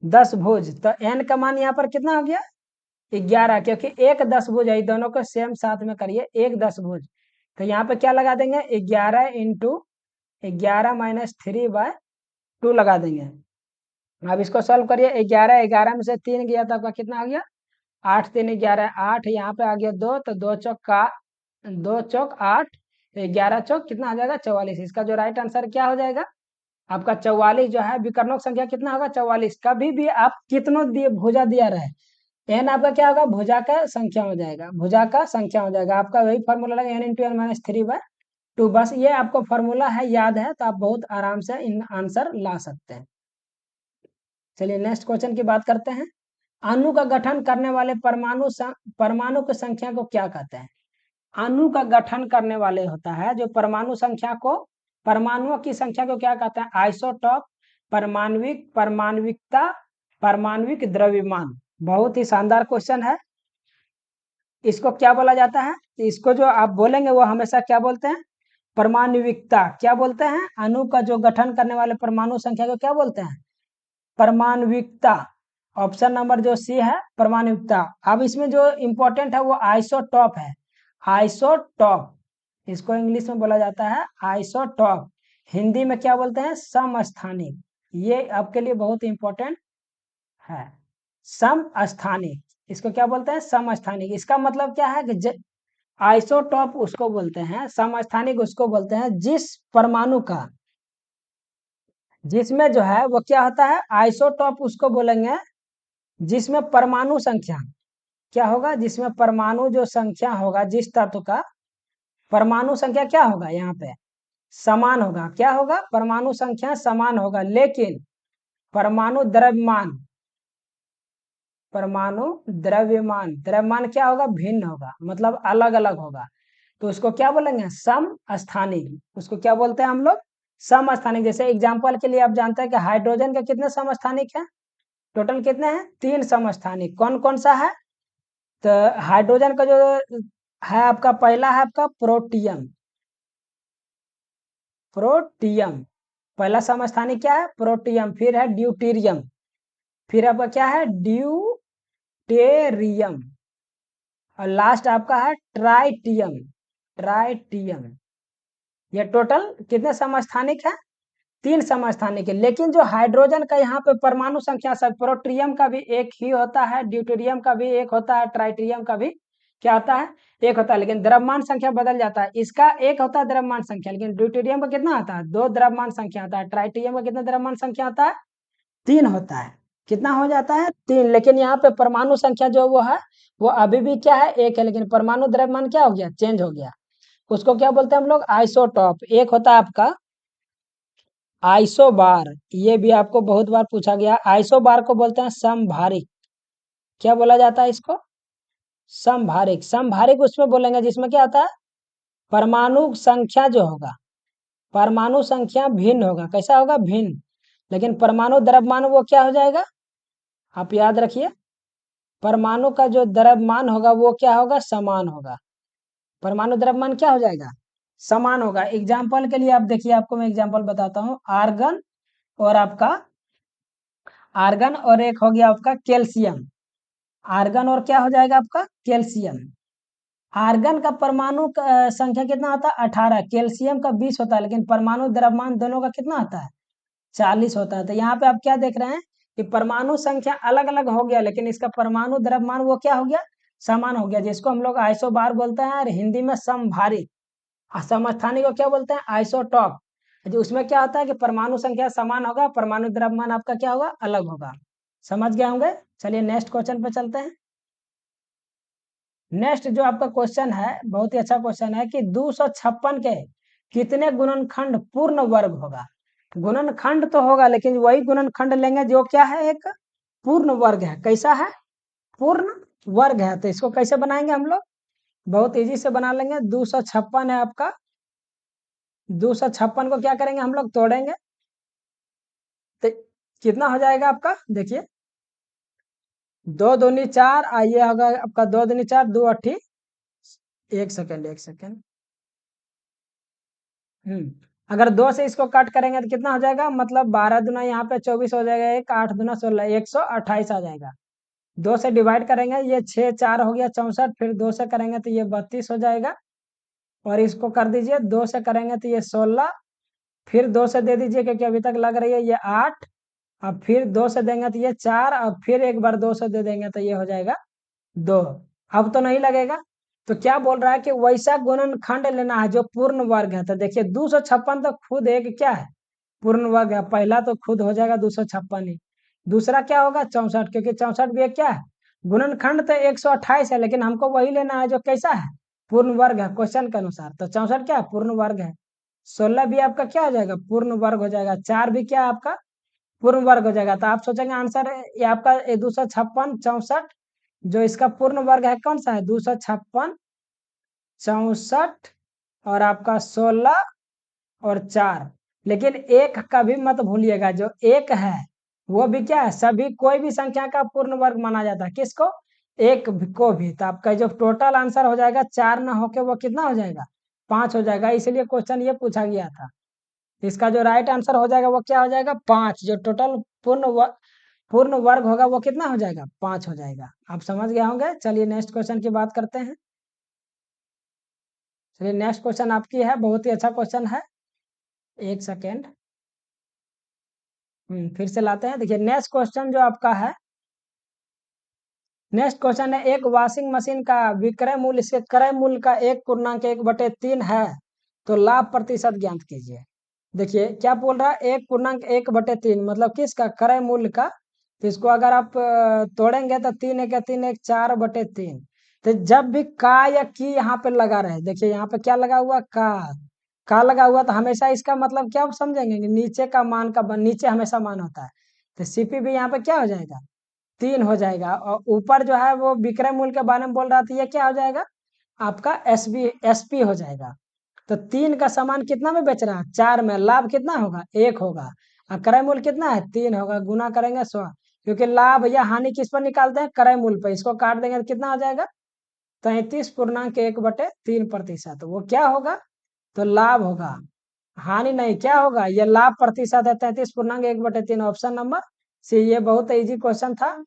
10 भुज। तो n का मान यहाँ पर कितना हो गया, 11, क्योंकि एक 10 भुज है। दोनों को सेम साथ में करिए, एक 10 भुज। तो यहाँ पे क्या लगा देंगे, 11 × 11-3/2 लगा देंगे। अब इसको सॉल्व करिए, 11 11 में से 3 गया तो आपका कितना आ गया, 8 3 11, 8 यहाँ पे आ गया 2, तो 2 चौक 8, 11 चौक कितना आ जाएगा, 44। इसका जो राइट आंसर क्या हो जाएगा, आपका 44 जो है। विकर्णों की संख्या कितना होगा, 44। कभी भी आप कितनों दिए भुजा दिया रहे, एन आपका क्या होगा, भुजा का संख्या हो जाएगा, भुजा का संख्या हो जाएगा, आपका वही फॉर्मूला लगा एन इंटू एन माइनस 3/2। बस ये आपको फॉर्मूला है, याद है तो आप बहुत आराम से इन आंसर ला सकते हैं। चलिए नेक्स्ट क्वेश्चन की बात करते हैं। अणु का गठन करने वाले परमाणु की संख्या को क्या कहते हैं? अणु का गठन करने वाले होता है जो परमाणु संख्या को, परमाणुओं की संख्या को क्या कहते हैं? आइसोटॉप, परमाणविक, परमाणविकता, परमाणविक द्रव्यमान। बहुत ही शानदार क्वेश्चन है। इसको क्या बोला जाता है? इसको जो आप बोलेंगे वो हमेशा क्या बोलते हैं? परमाणविकता। क्या बोलते हैं? अणु का जो गठन करने वाले परमाणु संख्या को क्या बोलते हैं? परमाणविकता। ऑप्शन नंबर जो सी है परमाणविकता। अब इसमें जो इंपॉर्टेंट है वो आइसोटॉप है। आइसोटॉप, इसको इंग्लिश में बोला जाता है आइसोटॉप। हिंदी में क्या बोलते हैं? समस्थानिक। ये आपके लिए बहुत इंपॉर्टेंट है, समस्थानिक। इसको क्या बोलते हैं? समस्थानिक। इसका मतलब क्या है कि आइसोटॉप उसको बोलते हैं, समस्थानिक उसको बोलते हैं जिस परमाणु का, जिसमें जो है वो क्या होता है? आइसोटॉप उसको बोलेंगे जिसमें परमाणु संख्या क्या होगा? जिसमें परमाणु जो संख्या होगा, जिस तत्व का परमाणु संख्या क्या होगा? यहाँ पे समान होगा। क्या होगा? परमाणु संख्या समान होगा, लेकिन परमाणु द्रव्यमान, परमाणु द्रव्यमान, द्रव्यमान क्या होगा? भिन्न होगा, मतलब अलग अलग होगा। तो उसको क्या बोलेंगे? समस्थानिक। उसको क्या बोलते हैं हम लोग? समस्थानिक। जैसे एग्जांपल के लिए आप जानते हैं कि हाइड्रोजन के कितने समस्थानिक हैं? टोटल कितने हैं? 3 समस्थानिक। कौन कौन सा है? तो हाइड्रोजन का जो है आपका, पहला है आपका प्रोटियम। प्रोटियम पहला समस्थानिक क्या है? प्रोटियम। फिर है ड्यूटेरियम, फिर आपका क्या है? ड्यूटेरियम, और लास्ट आपका है ट्राइटियम। ट्राइटियम। ये टोटल कितने समस्थानिक है? 3 समस्थानिक है। लेकिन जो हाइड्रोजन का यहाँ पे परमाणु संख्या सब, प्रोटियम का भी एक ही होता है, ड्यूटेरियम का भी एक होता है, ट्राइटियम का भी क्या होता है? एक होता है, लेकिन द्रव्यमान संख्या बदल जाता है। इसका एक होता है द्रव्यमान संख्या, लेकिन ड्यूटेरियम का कितना आता है? 2 द्रव्यमान संख्या आता है। ट्राइटियम का कितना द्रव्यमान संख्या आता है? 3 होता है। कितना हो जाता है? 3। लेकिन यहाँ पे परमाणु संख्या जो वो है वो अभी भी क्या है? एक है, लेकिन परमाणु द्रव्यमान क्या हो गया? चेंज हो गया। उसको क्या बोलते हैं हम लोग? आइसोटॉप। एक होता है आपका आइसोबार, ये भी आपको बहुत बार पूछा गया। आइसोबार को बोलते हैं समभारिक। क्या बोला जाता है इसको? समभारिक। समभारिक उसमें बोलेंगे जिसमें क्या आता है? परमाणु संख्या जो होगा, परमाणु संख्या भिन्न होगा। कैसा होगा? भिन्न। लेकिन परमाणु द्रव्यमान वो क्या हो जाएगा? आप याद रखिए, परमाणु का जो द्रव्यमान होगा वो क्या होगा? समान होगा। परमाणु द्रव्यमान क्या हो जाएगा? समान होगा। एग्जाम्पल के लिए आप देखिए, आपको मैं एग्जाम्पल बताता हूँ। आर्गन और आपका, आर्गन और एक हो गया आपका कैल्शियम। आर्गन और क्या हो जाएगा आपका? कैल्शियम। आर्गन का परमाणु संख्या कितना होता है? 18। कैल्शियम का 20 होता है, लेकिन परमाणु द्रव्यमान दोनों का कितना होता है? 40 होता है। तो यहाँ पे आप क्या देख रहे हैं कि परमाणु संख्या अलग अलग हो गया, लेकिन इसका परमाणु द्रव्यमान वो क्या हो गया? समान हो गया, जिसको हम लोग आइसोबार बोलते हैं, और हिंदी में समभारिक। समस्थानिक को क्या बोलते हैं? आइसोटॉप। जो उसमें क्या होता है कि परमाणु संख्या समान होगा, परमाणु द्रव्यमान आपका क्या होगा? अलग होगा। समझ गए होंगे। चलिए नेक्स्ट क्वेश्चन पे चलते हैं। नेक्स्ट जो आपका क्वेश्चन है बहुत ही अच्छा क्वेश्चन है कि 256 के कितने गुणनखंड पूर्ण वर्ग होगा? गुणनखंड तो होगा, लेकिन वही गुणनखंड लेंगे जो क्या है? एक पूर्ण वर्ग है। कैसा है? पूर्ण वर्ग है। तो इसको कैसे बनाएंगे हम लोग? बहुत इजी से बना लेंगे। 256 है आपका, 256 को क्या करेंगे हम लोग? तोड़ेंगे। तो कितना हो जाएगा आपका? देखिए, 2 दूनी 4, आइए होगा आपका 2 दूनी 4, 2 अट्ठी, एक सेकेंड, एक सेकेंड। अगर 2 से इसको कट करेंगे तो कितना हो जाएगा? मतलब 12 दुना यहाँ पे 24 हो जाएगा, एक 8 दुना 16, 128 आ जाएगा। 2 से डिवाइड करेंगे, ये 6 4 हो गया 64, फिर 2 से करेंगे तो ये 32 हो जाएगा। और इसको कर दीजिए, 2 से करेंगे तो ये 16, फिर 2 से दे दीजिए क्योंकि अभी तक लग रही है ये 8, अब फिर 2 से देंगे तो ये 4, अब फिर एक बार 2 से दे देंगे तो ये हो जाएगा 2। अब तो नहीं लगेगा। तो क्या बोल रहा है कि वैसा गुणनखंड लेना है जो पूर्ण वर्ग है। तो देखिए 256 तो खुद एक क्या है? पूर्ण वर्ग है। पहला तो खुद हो जाएगा 256 ही। दूसरा क्या होगा? 64, क्योंकि 64 भी एक क्या है? गुणनखंड तो 128 है, लेकिन हमको वही लेना है जो कैसा है, पूर्ण वर्ग है क्वेश्चन के अनुसार। तो 64 क्या है, पूर्ण वर्ग है। 16 भी आपका क्या हो जाएगा, पूर्ण वर्ग हो जाएगा। 4 भी क्या है आपका, पूर्ण वर्ग हो जाएगा। तो आप सोचेंगे आंसर ये आपका 256 64, जो इसका पूर्ण वर्ग है कौन सा है, 256 64 और आपका 16 और 4। लेकिन एक का भी मत भूलिएगा, जो एक है वो भी क्या है, सभी कोई भी संख्या का पूर्ण वर्ग माना जाता है। किसको, को भी। तो आपका जो टोटल आंसर हो जाएगा 4 ना होके वो कितना हो जाएगा, 5 हो जाएगा। इसलिए क्वेश्चन ये पूछा गया था। इसका जो राइट आंसर हो जाएगा वो क्या हो जाएगा, 5। जो टोटल पूर्ण वर्ग होगा वो कितना हो जाएगा, 5 हो जाएगा। आप समझ गए होंगे। चलिए नेक्स्ट क्वेश्चन की बात करते हैं। चलिए नेक्स्ट क्वेश्चन आपकी है, बहुत ही अच्छा क्वेश्चन है। एक सेकेंड, फिर से लाते हैं। देखिए नेक्स्ट क्वेश्चन जो आपका है, नेक्स्ट क्वेश्चन है, एक वॉशिंग मशीन का विक्रय मूल्य इसके क्रय मूल्य का 1/1/3 है, तो लाभ प्रतिशत ज्ञात कीजिए। देखिए क्या बोल रहा है, 1/1/3 मतलब किसका, क्रय मूल्य का। तो इसको अगर आप तोड़ेंगे तो 3 1 3 1 4/3। तो जब भी का या की यहाँ पे लगा रहे, देखिए यहाँ पे क्या लगा हुआ, का लगा हुआ, तो हमेशा इसका मतलब क्या समझेंगे कि नीचे का मान का नीचे हमेशा मान होता है। तो सीपी भी यहाँ पे क्या हो जाएगा, 3 हो जाएगा। और ऊपर जो है वो विक्रय मूल्य के बारे में बोल रहा था, ये क्या हो जाएगा आपका एसपी हो जाएगा। तो 3 का सामान कितना में बेच रहा है, 4 में। लाभ कितना होगा, 1 होगा। और क्रय मूल्य कितना है, 3 होगा। गुना करेंगे 100, क्योंकि लाभ या हानि किस पर निकालते हैं, क्रय मूल्य पर। इसको काट देंगे तो कितना हो जाएगा, 33.1/3%। वो क्या होगा, तो लाभ होगा, हानि नहीं। क्या होगा, ये लाभ प्रतिशत है, 33.1/3। Option number C. ये बहुत इजी क्वेश्चन था।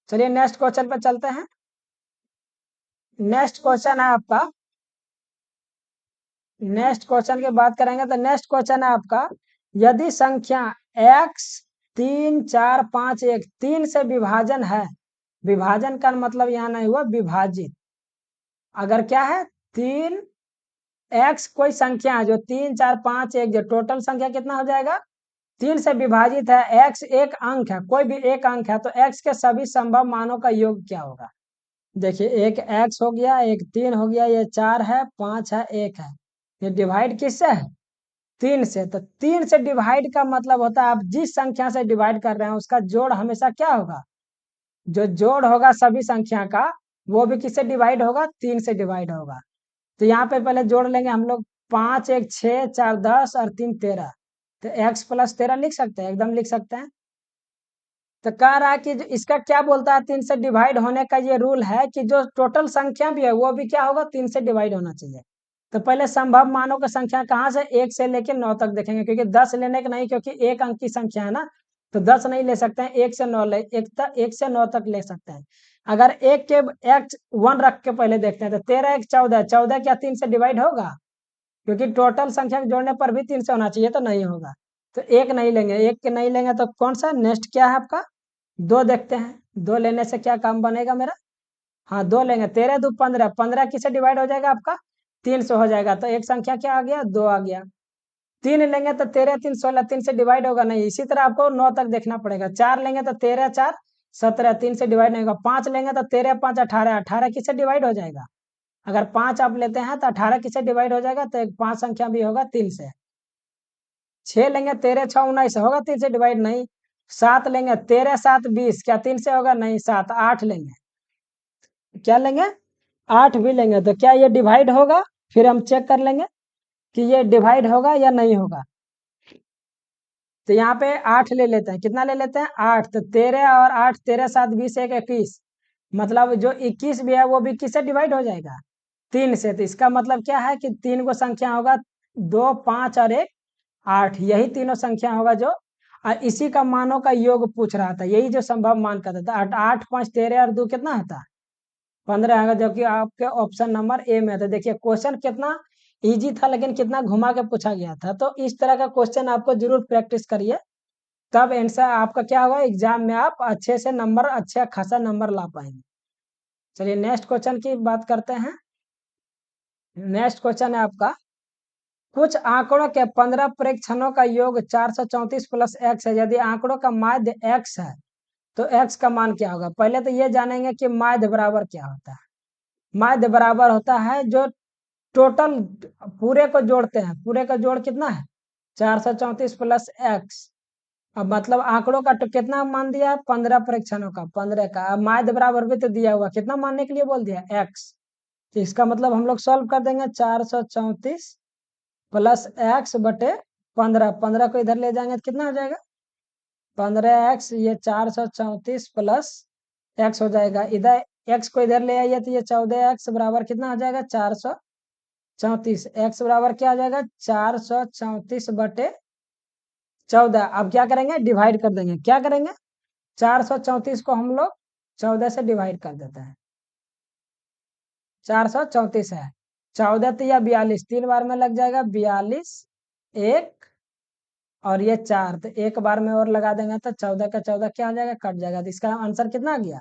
चलिए नेक्स्ट क्वेश्चन पे चलते हैं। नेक्स्ट क्वेश्चन है आपका, नेक्स्ट क्वेश्चन की बात करेंगे तो नेक्स्ट क्वेश्चन है आपका, यदि संख्या x 3 4 5 1 3 से विभाजन है, विभाजन का मतलब यहाँ नहीं हुआ विभाजित। अगर क्या है, 3 x कोई संख्या है जो 3 4 5 1, जो टोटल संख्या कितना हो जाएगा, 3 से विभाजित है। x एक अंक है, कोई भी एक अंक है, तो x के सभी संभव मानों का योग क्या होगा। देखिए एक x हो गया, एक 3 हो गया, ये 4 है, 5 है, 1 है। ये डिवाइड किससे है, 3 से। तो 3 से डिवाइड का मतलब होता है आप जिस संख्या से डिवाइड कर रहे हैं उसका जोड़ हमेशा क्या होगा, जो जोड़ होगा सभी संख्या का वो भी किससे डिवाइड होगा, 3 से डिवाइड होगा। तो यहाँ पे पहले जोड़ लेंगे हम लोग, 5 1 6 4 10 और 3 13। तो x + 13 लिख सकते हैं, एकदम लिख सकते हैं। तो कह रहा है कि इसका क्या बोलता है, 3 से डिवाइड होने का ये रूल है कि जो टोटल संख्या भी है वो भी क्या होगा, 3 से डिवाइड होना चाहिए। तो पहले संभव मानों की संख्या कहाँ से, 1 से लेकर 9 तक देखेंगे, क्योंकि 10 लेने का नहीं, क्योंकि एक अंक की संख्या है ना। तो 10 नहीं ले सकते हैं, 1 से 9 ले, 1 से 9 तक ले सकते हैं। अगर एक के x 1 रख के पहले देखते हैं, तो 13 1 14, 14 क्या 3 से डिवाइड होगा, क्योंकि टोटल संख्या जोड़ने पर भी 3 से होना चाहिए, तो नहीं होगा। तो एक नहीं लेंगे, एक के नहीं लेंगे तो कौन सा नेक्स्ट क्या है आपका, 2 देखते हैं। 2 लेने से क्या काम बनेगा मेरा, हाँ 2 लेंगे। 13 2 15, 15 किससे डिवाइड हो जाएगा आपका, 3 से हो जाएगा। तो एक संख्या क्या आ गया, 2 आ गया। 3 लेंगे तो 13 3 16, 3 से डिवाइड होगा नहीं। इसी तरह आपको 9 तक देखना पड़ेगा। 4 लेंगे तो 13 4 17, 3 से डिवाइड नहीं होगा। 5 लेंगे तो 13 5 18, 18 किससे डिवाइड हो जाएगा। अगर 5 आप लेते हैं तो 18 किससे डिवाइड हो जाएगा, तो एक 5 संख्या भी होगा 3 से। 6 लेंगे, 13 6 19 होगा, 3 से डिवाइड नहीं। 7 लेंगे, 13 7 20, क्या 3 से होगा, नहीं। 7 8 लेंगे, क्या लेंगे, 8 भी लेंगे। तो क्या ये डिवाइड होगा, फिर हम चेक कर लेंगे कि ये डिवाइड होगा या नहीं होगा। तो यहाँ पे 8 ले लेते हैं, कितना ले लेते हैं, 8। तो 13 और 8, 13 7 20 1 21, मतलब जो 21 भी है वो भी किससे डिवाइड हो जाएगा, 3 से। तो इसका मतलब क्या है कि 3 को संख्या होगा, 2 5 और 1 8, यही तीनों संख्या होगा जो, और इसी का मानों का योग पूछ रहा था, यही जो संभव मान करता था। 8 8 5 13 और 2 कितना होता है, 15 आएगा, जो कि आपके ऑप्शन नंबर ए में था। देखिए क्वेश्चन कितना इजी था, लेकिन कितना घुमा के पूछा गया था। तो इस तरह का क्वेश्चन आपको जरूर प्रैक्टिस करिए, तब आंसर आपका क्या होगा, एग्जाम में आप अच्छे से नंबर, अच्छा खासा नंबर ला पाएंगे। चलिए नेक्स्ट क्वेश्चन की बात करते हैं। नेक्स्ट क्वेश्चन है आपका, कुछ आंकड़ों के 15 प्रेक्षणों का योग 434 + x है। यदि आंकड़ों का माध्य x है तो x का मान क्या होगा? पहले तो ये जानेंगे कि माध्य बराबर क्या होता है। माध्य बराबर होता है जो टोटल पूरे को जोड़ते हैं, पूरे का जोड़ कितना है? 434 प्लस x। अब मतलब आंकड़ों का तो कितना मान दिया है? 15 परीक्षणों का, 15 का। अब माध्य बराबर भी तो दिया हुआ, कितना मानने के लिए बोल दिया? x। तो इसका मतलब हम लोग सॉल्व कर देंगे, 434 प्लस x बटे 15। 15 को इधर ले जाएंगे तो कितना हो जाएगा? 15x। ये 434 प्लस x हो जाएगा, इधर x को इधर ले आइए तो ये 14x बराबर कितना हो जाएगा? 434। x बराबर क्या हो जाएगा? 434 बटे 14। अब क्या करेंगे? डिवाइड कर देंगे। क्या करेंगे? 434 को हम लोग 14 से डिवाइड कर देते हैं। 434 है, 14 तो या 42, 3 बार में लग जाएगा 42, एक और ये 4, तो एक बार में और लगा देंगे तो 14 का 14 क्या आ जाएगा? कट जाएगा। तो इसका आंसर कितना आ गया?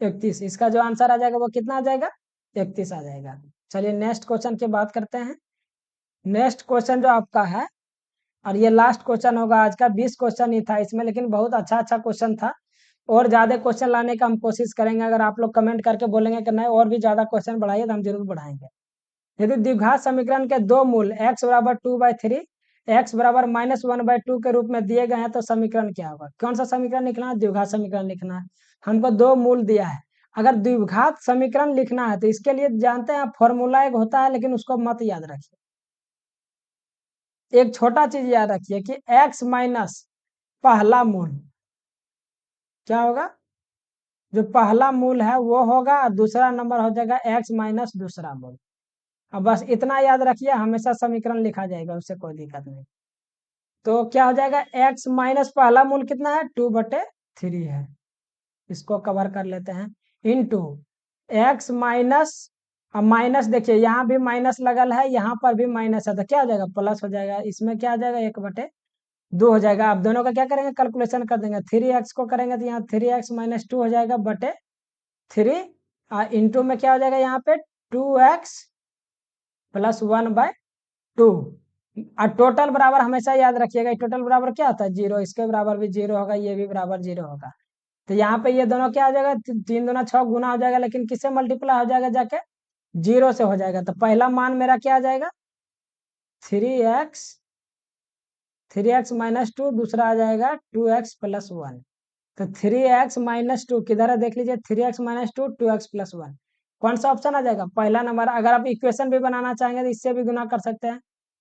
31। इसका जो आंसर आ जाएगा वो कितना आ जाएगा? 31 आ जाएगा। चलिए नेक्स्ट क्वेश्चन की बात करते हैं। नेक्स्ट क्वेश्चन जो आपका है, और ये लास्ट क्वेश्चन होगा आज का। 20 क्वेश्चन ही था इसमें, लेकिन बहुत अच्छा अच्छा क्वेश्चन था। और ज्यादा क्वेश्चन लाने का हम कोशिश करेंगे। अगर आप लोग कमेंट करके बोलेंगे कि नहीं और भी ज्यादा क्वेश्चन बढ़ाइए तो हम जरूर बढ़ाएंगे। यदि द्विघात समीकरण के दो मूल x बराबर 2/3, x बराबर -1/2 के रूप में दिए गए हैं तो समीकरण क्या होगा? कौन सा समीकरण लिखना है? द्विघात समीकरण लिखना है। हमको दो मूल दिया है। अगर द्विघात समीकरण लिखना है तो इसके लिए जानते हैं फॉर्मूला एक होता है, लेकिन उसको मत याद रखिए। एक छोटा चीज याद रखिए कि x माइनस पहला मूल क्या होगा? जो पहला मूल है वो होगा, और दूसरा नंबर हो जाएगा x माइनस दूसरा मूल। अब बस इतना याद रखिए, हमेशा समीकरण लिखा जाएगा, उससे कोई दिक्कत नहीं। तो क्या हो जाएगा? x माइनस पहला मूल कितना है? 2/3 है। इसको कवर कर लेते हैं। इनटू x माइनस, अब माइनस देखिए यहाँ भी माइनस लगल है, यहाँ पर भी माइनस है, तो क्या हो जाएगा? प्लस हो जाएगा। इसमें क्या आ जाएगा? 1/2 हो जाएगा। अब दोनों का क्या करेंगे? कैलकुलेशन कर देंगे। 3x को करेंगे तो यहाँ 3x माइनस 2 हो जाएगा बटे 3। इंटू में क्या हो जाएगा? यहाँ पे 2x प्लस 1/2। और टोटल बराबर हमेशा याद रखिएगा, टोटल बराबर क्या होता है? 0। इसके बराबर भी 0 होगा, ये भी बराबर 0 होगा। तो यहाँ पे ये दोनों क्या हो जाएगा? 3 दूना 6 गुना हो जाएगा, लेकिन किससे मल्टीप्लाई हो जाएगा? जाके 0 से हो जाएगा। तो पहला मान मेरा क्या आ जाएगा? 3x, 3x minus 2। दूसरा आ जाएगा 2x प्लस 1। तो 3x माइनस 2 किधर है? देख लीजिए, 3x माइनस 2, 2x प्लस 1। कौन सा ऑप्शन आ जाएगा? पहला नंबर। अगर आप इक्वेशन भी बनाना चाहेंगे तो इससे भी गुना कर सकते हैं।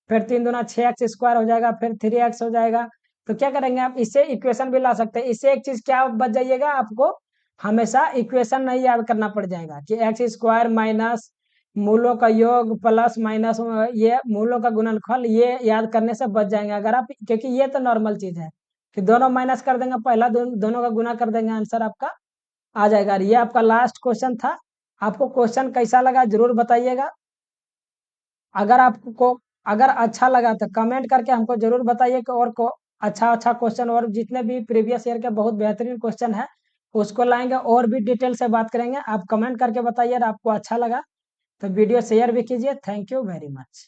फिर 3 दूना 6x स्क्वायर हो जाएगा, फिर 3x हो जाएगा। तो क्या करेंगे आप? इससे इक्वेशन भी ला सकते हैं। इससे एक चीज क्या बच जाइएगा, आपको हमेशा इक्वेशन नहीं याद करना पड़ जाएगा कि एक्स स्क्वायर माइनस मूलों का योग प्लस माइनस ये मूलों का गुणनफल, ये याद करने से बच जाएंगे अगर आप, क्योंकि ये तो नॉर्मल चीज है कि दोनों माइनस कर देंगे, पहला दोनों का गुना कर देंगे, आंसर आपका आ जाएगा। ये आपका लास्ट क्वेश्चन था। आपको क्वेश्चन कैसा लगा जरूर बताइएगा। अगर आपको अगर अच्छा लगा तो कमेंट करके हमको जरूर बताइए कि और को अच्छा अच्छा क्वेश्चन, और जितने भी प्रीवियस ईयर के बहुत बेहतरीन क्वेश्चन है उसको लाएंगे और भी डिटेल से बात करेंगे। आप कमेंट करके बताइए आपको अच्छा लगा तो वीडियो शेयर भी कीजिए। Thank you very much.